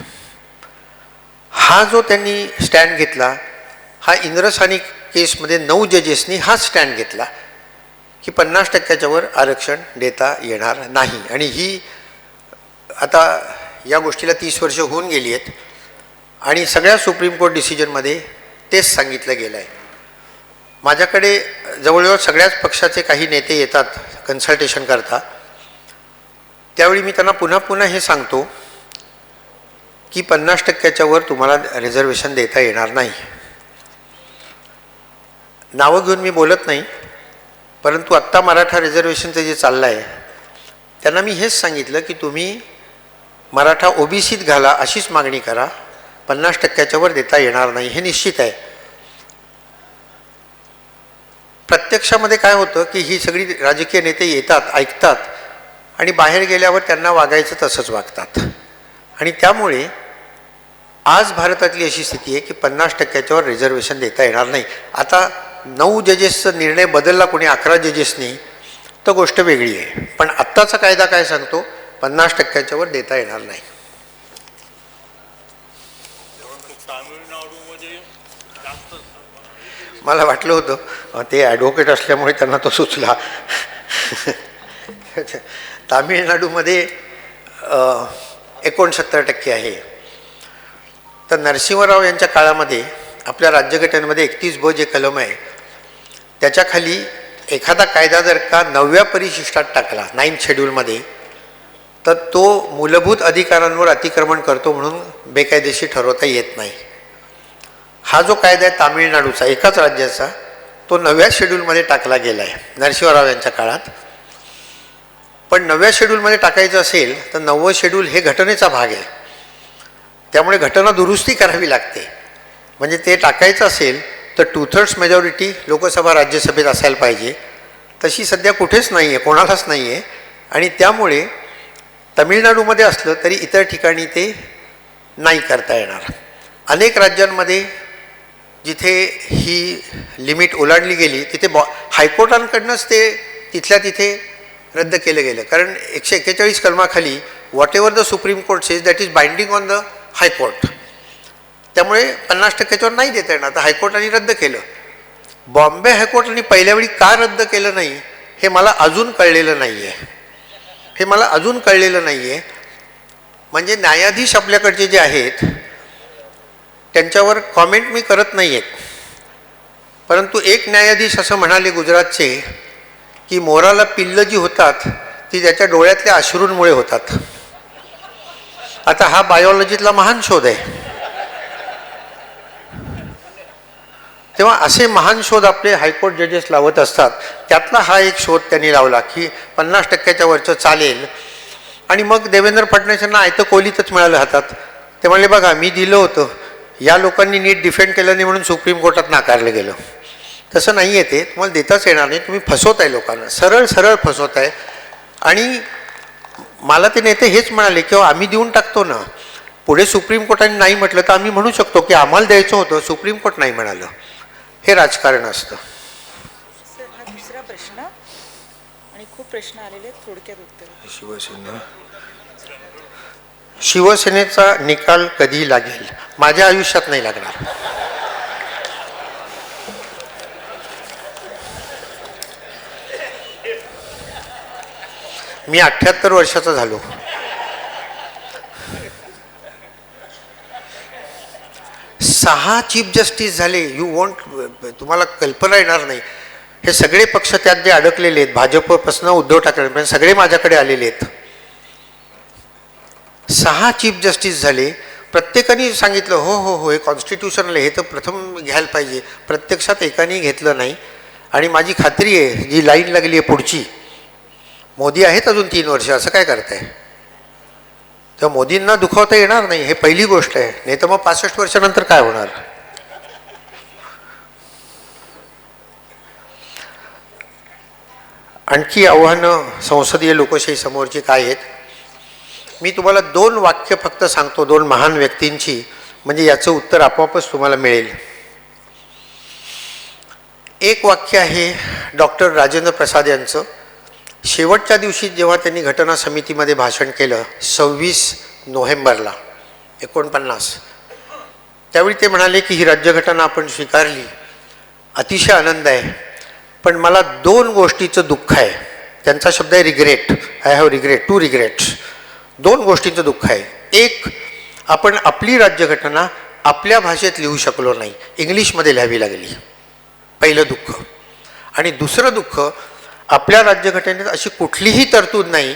Speaker 1: हा जो त्यांनी स्टँड घेतला, हा इंद्रसानी केसमध्ये 9 जजेसनी हा स्टँड घेतला की 50%च्या वर आरक्षण देता येणार नाही. आणि ही आता या गोष्टीला 30 वर्ष होऊन गेली आहेत, आणि सगळ्या सुप्रीम कोर्ट डिसिजनमध्ये तेच सांगितलं गेलं आहे. माझ्याकडे जवळजवळ सगळ्याच पक्षाचे काही नेते येतात कन्सल्टेशन करता, त्यावेळी मी त्यांना पुन्हा पुन्हा हे सांगतो की 50%च्या वर तुम्हाला रिझर्वेशन देता येणार नाही. नावं घेऊन मी बोलत नाही, परंतु आत्ता मराठा रिझर्वेशनचं जे चाललं आहे त्यांना मी हेच सांगितलं की तुम्ही मराठा OBCत घाला, अशीच मागणी करा, 50%च्या वर देता येणार नाही हे निश्चित आहे. प्रत्यक्षामध्ये काय होतं की ही सगळी राजकीय नेते येतात, ऐकतात, आणि बाहेर गेल्यावर त्यांना वागायचं तसंच वागतात. आणि त्यामुळे आज भारतातली अशी स्थिती आहे की 50%च्या वर रिझर्वेशन देता येणार नाही. आता 9 जजेसचा निर्णय बदलला कोणी 11 जजेसनी, तर गोष्ट वेगळी आहे, पण आत्ताचा कायदा काय सांगतो? 50%च्या वर देता येणार नाही. मला वाटलं होतं ते ॲडव्होकेट असल्यामुळे त्यांना तो सुचला. तामिळनाडूमध्ये 69% आहे. तर नरसिंहराव यांच्या काळामध्ये आपल्या राज्यघटनेमध्ये 31ब जे कलम आहे त्याच्याखाली एखादा कायदा जर का 9व्या परिशिष्टात टाकला, 9th शेड्यूलमध्ये, तर तो मूलभूत अधिकारांवर अतिक्रमण करतो म्हणून बेकायदेशीर ठरवता येत नाही. हा जो कायदा आहे तामिळनाडूचा, एकाच राज्याचा, तो 9व्या शेड्यूलमध्ये टाकला गेला आहे नरसिंहराव यांच्या काळात. पण 9व्या शेड्यूलमध्ये टाकायचं असेल तर 9वं शेड्यूल हे घटनेचा भाग आहे, त्यामुळे घटना दुरुस्ती करावी लागते. म्हणजे ते टाकायचं असेल तर 2/3 मेजॉरिटी लोकसभा राज्यसभेत असायला पाहिजे. तशी सध्या कुठेच नाही आहे, कोणालाच नाही आहे. आणि त्यामुळे तमिळनाडूमध्ये असलं तरी इतर ठिकाणी ते नाही करता येणार. अनेक राज्यांमध्ये जिथे ही लिमिट ओलांडली गेली तिथे हायकोर्टांकडनंच ते तिथल्या तिथे रद्द केलं गेलं. कारण 141 कलमाखाली whatever the supreme court says that is binding on the high court. त्यामुळे 50%च्या वर नाही देता येणार, तर हायकोर्टाने रद्द केलं. बॉम्बे हायकोर्टाने पहिल्या वेळी का रद्द केलं नाही हे मला अजून कळलेलं नाही आहे. म्हणजे न्यायाधीश आपल्याकडचे जे आहेत त्यांच्यावर कॉमेंट मी करत नाही आहेत, परंतु एक न्यायाधीश असं म्हणाले गुजरातचे की मोराला पिल्लं जी होतात ती त्याच्या डोळ्यातल्या अश्रूंमुळे होतात. आता हा बायोलॉजीतला महान शोध आहे. तेव्हा असे महान शोध आपले हायकोर्ट जजेस लावत असतात. त्यातला हा एक शोध त्यांनी लावला की 50% वरचं चालेल. आणि मग देवेंद्र फडणवीसांना आयतं कोलीतच मिळालं हातात. ते म्हणले बघा मी दिलं होतं, या लोकांनी नीट डिफेंड केलं नाही म्हणून सुप्रीम कोर्टात नाकारलं गेलं. तसं नाही आहे, ते तुम्हाला देताच येणार नाही. तुम्ही फसवताय लोकांना, सरळ सरळ फसवताय. आणि मला ते नेते हेच म्हणाले की आम्ही देऊन टाकतो ना, पुढे सुप्रीम कोर्टाने नाही म्हटलं तर आम्ही म्हणू शकतो की आम्हाला द्यायचं होतं, सुप्रीम कोर्ट नाही म्हणालं. हे राजकारण असतं.
Speaker 2: सर, हा दुसरा प्रश्न आणि खूप प्रश्न आलेले आहेत, थोडक्यात उत्तर.
Speaker 1: शिवसेनेचा निकाल कधी लागेल? माझ्या आयुष्यात नाही लागणार. मी 78 वर्षाचा झालो. सहा चीफ जस्टिस झाले. यू वॉन्ट, तुम्हाला कल्पना येणार नाही. हे सगळे पक्ष त्यात जे अडकलेले आहेत, भाजपपासून उद्धव ठाकरे सगळे माझ्याकडे आलेले आहेत. 6 चीफ जस्टिस झाले. प्रत्येकाने सांगितलं हो हो हो हे कॉन्स्टिट्यूशनल हे तर प्रथम घ्यायला पाहिजे. प्रत्यक्षात एकाने घेतलं नाही. आणि माझी खात्री आहे जी लाईन लागली आहे पुढची, मोदी आहेत अजून 3 वर्ष, असं काय करताय? तर मोदींना दुखावता येणार नाही, हे पहिली गोष्ट आहे. नाही तर मग 65 वर्षानंतर काय होणार? आणखी आव्हानं संसदीय लोकशाही समोरची काय आहेत? मी तुम्हाला 2 वाक्य फक्त सांगतो, 2 महान व्यक्तींची, म्हणजे याचं उत्तर आपोआपच तुम्हाला मिळेल. एक वाक्य आहे डॉक्टर राजेंद्र प्रसाद यांचं. शेवटच्या दिवशी जेव्हा त्यांनी घटना समितीमध्ये भाषण केलं 26 नोव्हेंबरला 49, त्यावेळी ते म्हणाले की ही राज्यघटना आपण स्वीकारली, अतिशय आनंद आहे, पण मला 2 गोष्टीचं दुःख आहे. त्यांचा शब्द आहे regret. I have regret, 2 regrets. 2 गोष्टींचं दुःख आहे. एक, आपण आपली राज्यघटना आपल्या भाषेत लिहू शकलो नाही, इंग्लिशमध्ये लिहावी लागली, पहिलं दुःख. आणि दुसरं दुःख, आपल्या राज्यघटनेत अशी कुठलीही तरतूद नाही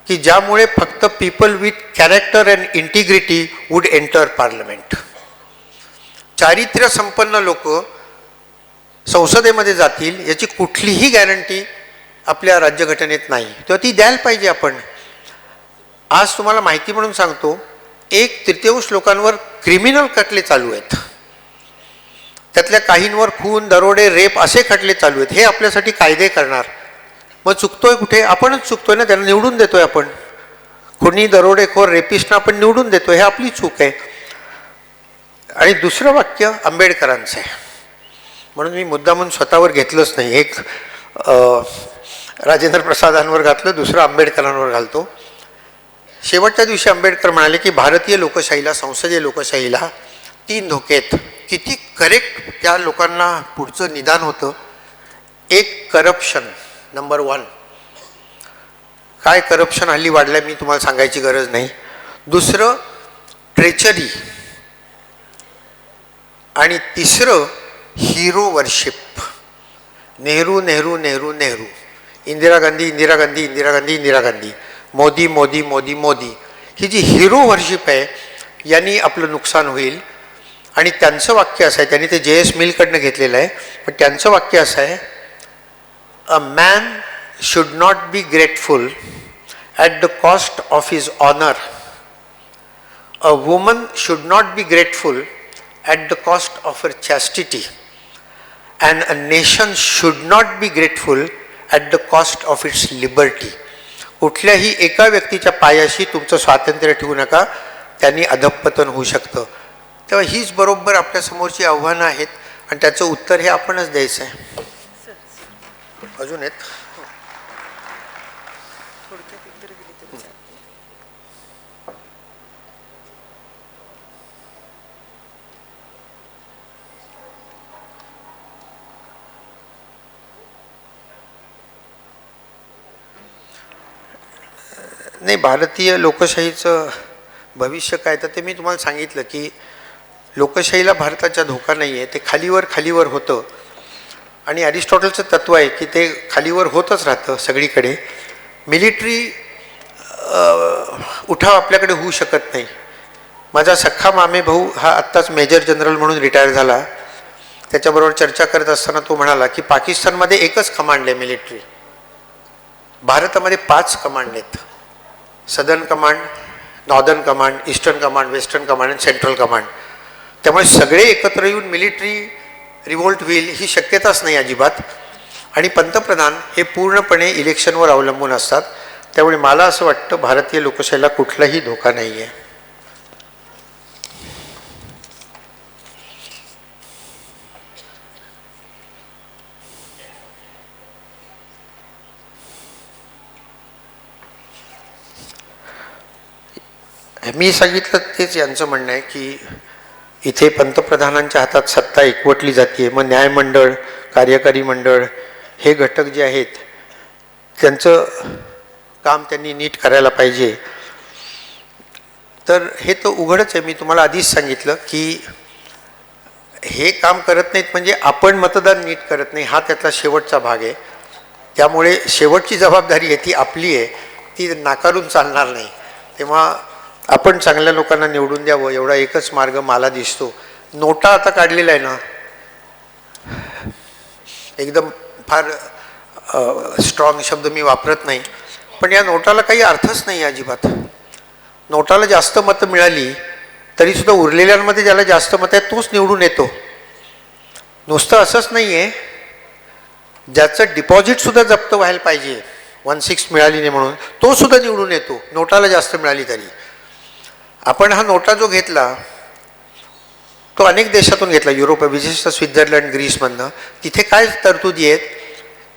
Speaker 1: की ज्यामुळे फक्त people with character and integrity would enter parliament. चारित्र्य संपन्न लोक संसदेमध्ये जातील याची कुठलीही गॅरंटी आपल्या राज्यघटनेत नाही, तेव्हा ती द्यायला पाहिजे आपण. आज तुम्हाला माहिती म्हणून सांगतो, 1/3 लोकांवर क्रिमिनल खटले चालू आहेत. त्यातल्या काहींवर खून, दरोडे, रेप असे खटले चालू आहेत. हे आपल्यासाठी कायदे करणार. मग चुकतोय कुठे? आपणच चुकतोय ना, त्यांना निवडून देतोय आपण. कोणी दरोडेखोर, रेपिस्टना आपण निवडून देतोय, हे आपली चूक आहे. आणि दुसरं वाक्य आंबेडकरांचं आहे, म्हणून मी मुद्दामून स्वतःवर घेतलंच नाही. एक राजेंद्र प्रसादांवर घातलं, दुसरं आंबेडकरांवर घालतो. शेवटच्या दिवशी आंबेडकर म्हणाले की भारतीय लोकशाहीला, संसदीय लोकशाहीला 3 धोके आहेत. किती करेक्ट त्या लोकांना पुढचं निदान होतं. एक, करप्शन, नंबर 1. काय करप्शन हल्ली वाढलं मी तुम्हाला सांगायची गरज नाही. दुसरं, ट्रेचरी. आणि तिसरं, हिरो वर्शिप. नेहरू नेहरू नेहरू नेहरू, इंदिरा गांधी इंदिरा गांधी इंदिरा गांधी इंदिरा गांधी, मोदी मोदी मोदी मोदी. ही जी हिरो वर्शिप आहे यांनी आपलं नुकसान होईल. आणि त्यांचं वाक्य असं आहे, त्यांनी ते JS मिलकडनं घेतलेलं आहे, पण त्यांचं वाक्य असं आहे, a man should not be grateful at the cost of his honour. A woman should not be grateful at the cost of her chastity. And a nation should not be grateful at the cost of its liberty. कुठल्याही एका व्यक्तीच्या पायाशी तुमचं स्वातंत्र्य ठेवू नका, त्यांनी अधःपतन होऊ शकतं. तेव्हा हीच बरोबर आपल्यासमोरची आव्हानं आहेत आणि त्याचं उत्तर हे आपणच द्यायचं आहे. अजून आहेत? नाही, भारतीय लोकशाहीचं भविष्य काय, तर ते मी तुम्हाला सांगितलं की लोकशाहीला भारताच्या धोका नाही आहे. ते खालीवर खालीवर होतं. आणि अरिस्टॉटलचं तत्व आहे की ते खालीवर होतच राहतं सगळीकडे. मिलिटरी उठाव आपल्याकडे होऊ शकत नाही. माझा सख्खा मामे भाऊ हा आत्ताच मेजर जनरल म्हणून रिटायर झाला. त्याच्याबरोबर चर्चा करत असताना तो म्हणाला की पाकिस्तानमध्ये एकच कमांड आहे मिलिटरी, भारतामध्ये 5 कमांड आहेत. Southern command, northern command, eastern command, western command आणि सेंट्रल कमांड. त्यामुळे सगळे एकत्र येऊन मिलिटरी रिव्होल्ट होईल ही शक्यताच नाही अजिबात. आणि पंतप्रधान हे पूर्णपणे इलेक्शनवर अवलंबून असतात. त्यामुळे मला असं वाटतं भारतीय लोकशाहीला कुठलाही धोका नाही आहे. मी सांगितलं तेच यांचं म्हणणं आहे की इथे पंतप्रधानांच्या हातात सत्ता एकवटली जाते. मग न्यायमंडळ, कार्यकारी मंडळ हे घटक जे आहेत त्यांचं काम त्यांनी नीट करायला पाहिजे. तर हे तर उघडच आहे. मी तुम्हाला आधीच सांगितलं की हे काम करत नाहीत म्हणजे आपण मतदान नीट करत नाही हा त्यातला शेवटचा भाग आहे. त्यामुळे शेवटची जबाबदारी आहे ती आपली आहे, ती नाकारून चालणार नाही. तेव्हा आपण चांगल्या लोकांना निवडून द्यावं एवढा एकच मार्ग मला दिसतो. नोटा आता काढलेला आहे ना, एकदम फार स्ट्रॉंग शब्द मी वापरत नाही, पण या नोटाला काही अर्थच नाही अजिबात. नोटाला जास्त मतं मिळाली तरीसुद्धा उरलेल्यांमध्ये ज्याला जास्त मतं आहेत तोच निवडून येतो. नुसतं असंच नाही आहे, ज्याचं डिपॉझिटसुद्धा जप्त व्हायला पाहिजे 1/6 मिळाली नाही म्हणून तो सुद्धा निवडून येतो नोटाला जास्त मिळाली तरी. आपण हा नोटा जो घेतला तो अनेक देशातून घेतला, युरोप विशेषतः स्वित्झर्लंड, ग्रीसमधनं. तिथे काय तरतुदी आहेत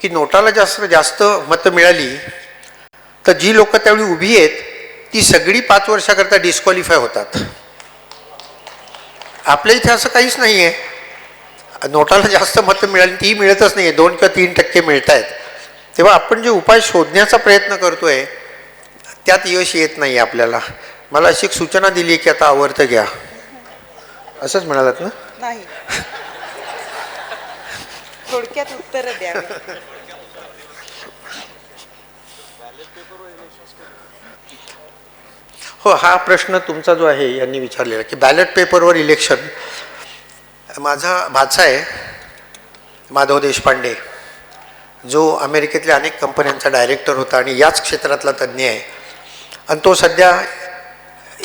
Speaker 1: की नोटाला जास्त मतं मिळाली तर जी लोक त्यावेळी उभी आहेत ती सगळी 5 वर्षाकरता डिस्क्वालिफाय होतात. आपल्या इथे असं काहीच नाही आहे. नोटाला जास्त मतं मिळाली ती मिळतच नाही आहे, 2 किंवा 3% मिळत आहेत. तेव्हा आपण जे उपाय शोधण्याचा प्रयत्न करतो आहे त्यात यश येत नाही आपल्याला. मला अशी एक सूचना दिली आहे की आता आवर्त घ्या, असंच म्हणालात ना?
Speaker 2: नाही, थोडक्यात उत्तर द्या.
Speaker 1: हो, हा प्रश्न तुमचा जो आहे यांनी विचारलेला की बॅलेट पेपरवर इलेक्शन. माझा भाचा आहे माधव देशपांडे, जो अमेरिकेतल्या अनेक कंपन्यांचा डायरेक्टर होता आणि याच क्षेत्रातला तज्ज्ञ आहे. आणि तो सध्या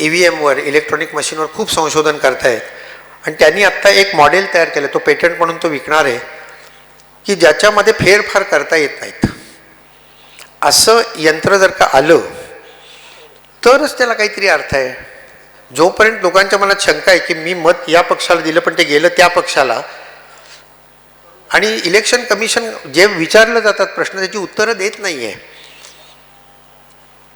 Speaker 1: EVM वर, इलेक्ट्रॉनिक मशीनवर खूप संशोधन करत आहे. आणि त्यांनी आत्ता एक मॉडेल तयार केलं, तो पेटंट म्हणून तो विकणार आहे, की ज्याच्यामध्ये फेरफार करता येत नाहीत असं यंत्र जर का आलं तरच त्याला काहीतरी अर्थ आहे. जोपर्यंत लोकांच्या मनात शंका आहे की मी मत या पक्षाला दिलं पण ते गेलं त्या पक्षाला, आणि इलेक्शन कमिशन जे विचारलं जातात प्रश्न त्याची उत्तरं देत नाही आहे,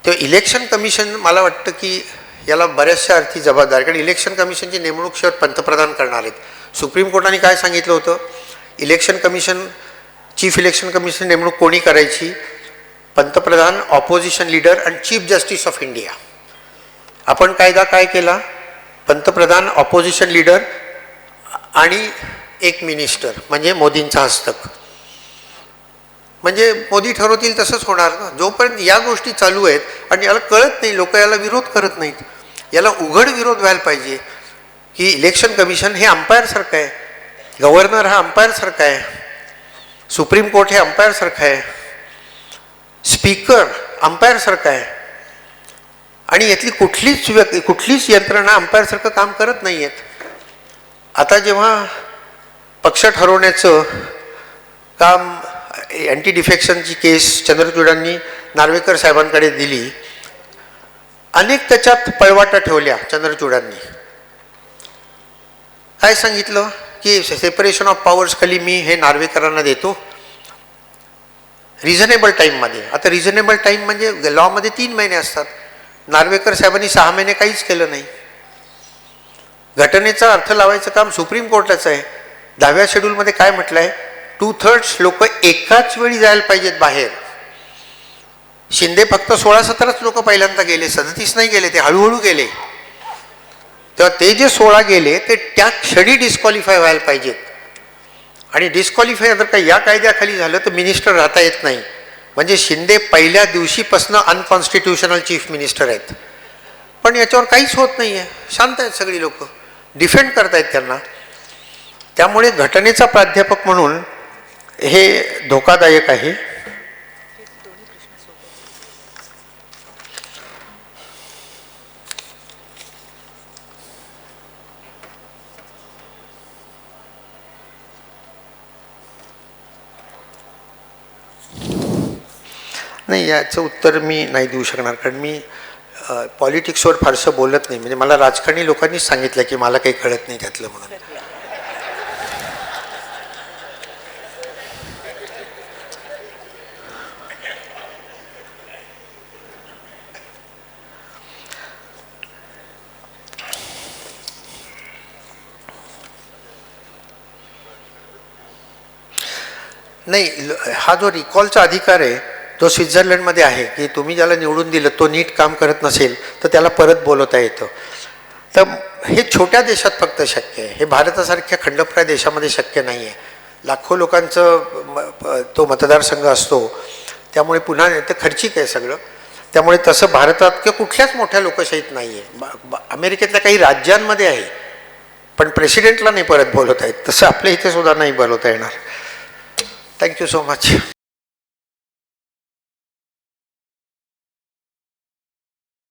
Speaker 1: तेव्हा इलेक्शन कमिशन मला वाटतं की याला बऱ्याचशा अर्थी जबाबदार. कारण इलेक्शन कमिशनची नेमणूक शेवट पंतप्रधान करणार आहेत. सुप्रीम कोर्टाने काय सांगितलं होतं, election commission, chief election commission नेमणूक कोणी करायची? पंतप्रधान, ऑपोजिशन लीडर आणि चीफ जस्टिस ऑफ इंडिया. आपण कायदा काय केला? पंतप्रधान, ऑपोजिशन लीडर आणि एक मिनिस्टर, म्हणजे मोदींचा हस्तक. म्हणजे मोदी ठरवतील तसंच होणार ना. जोपर्यंत या गोष्टी चालू आहेत आणि याला कळत नाही, लोक याला विरोध करत नाहीत, याला उघड विरोध व्हायला पाहिजे की इलेक्शन कमिशन हे अंपायरसारखं आहे, गव्हर्नर हा अंपायरसारखा आहे, सुप्रीम कोर्ट हे अंपायरसारखं आहे, स्पीकर अंपायरसारखं आहे. आणि यातली कुठलीच यंत्रणा अंपायरसारखं काम करत नाही आहेत. आता जेव्हा पक्ष ठरवण्याचं काम, अँटी डिफेक्शनची केस चंद्रचूडांनी नार्वेकर साहेबांकडे दिली, अनेक त्याच्यात पळवाटा ठेवल्या चंद्रचूडांनी. काय सांगितलं की सेपरेशन ऑफ पॉवर्स खाली मी हे नार्वेकरांना देतो रिझनेबल टाईममध्ये. आता रिझनेबल टाईम म्हणजे लॉमध्ये 3 महिने असतात. नार्वेकर साहेबांनी 6 महिने काहीच केलं नाही. घटनेचा अर्थ लावायचं काम सुप्रीम कोर्टाचं आहे. 10व्या शेड्यूलमध्ये काय म्हटलं आहे? 2/3 लोक एकाच वेळी जायला पाहिजेत बाहेर. शिंदे फक्त 16-17 लोक पहिल्यांदा गेले, 37 नाही गेले, ते हळूहळू गेले. तेव्हा ते जे 16 गेले ते त्या क्षणी डिस्क्वालिफाय व्हायला पाहिजेत. आणि डिस्क्वालिफाय जर का या कायद्याखाली झालं तर मिनिस्टर राहता येत नाही. म्हणजे शिंदे पहिल्या दिवशीपासून अनकॉन्स्टिट्युशनल चीफ मिनिस्टर आहेत. पण याच्यावर काहीच होत नाही आहे, शांत आहेत सगळी लोक, डिफेंड करतायत त्यांना. त्यामुळे घटनेचा प्राध्यापक म्हणून हे धोकादायक आहे. नाही, याचं उत्तर मी नाही देऊ शकणार, कारण मी पॉलिटिक्सवर फारसं बोलत नाही. म्हणजे मला राजकारणी लोकांनीच सांगितलं की मला काही कळत नाही त्यातलं म्हणून. नाही, हा जो रिकॉलचा अधिकार आहे तो स्वित्झर्लंडमध्ये आहे, की तुम्ही ज्याला निवडून दिलं तो नीट काम करत नसेल तर त्याला परत बोलवता येतं. तर हे छोट्या देशात फक्त शक्य आहे, हे भारतासारख्या खंडप्राय देशामध्ये शक्य नाही आहे. लाखो लोकांचं तो मतदारसंघ असतो, त्यामुळे पुन्हा ते खर्चिक आहे सगळं. त्यामुळे तसं भारतात किंवा कुठल्याच मोठ्या लोकशाहीत नाही आहे. अमेरिकेतल्या काही राज्यांमध्ये आहे, पण प्रेसिडेंटला नाही परत बोलवता येत. तसं आपल्या इथे सुद्धा नाही बोलवता येणार. Thank you so much.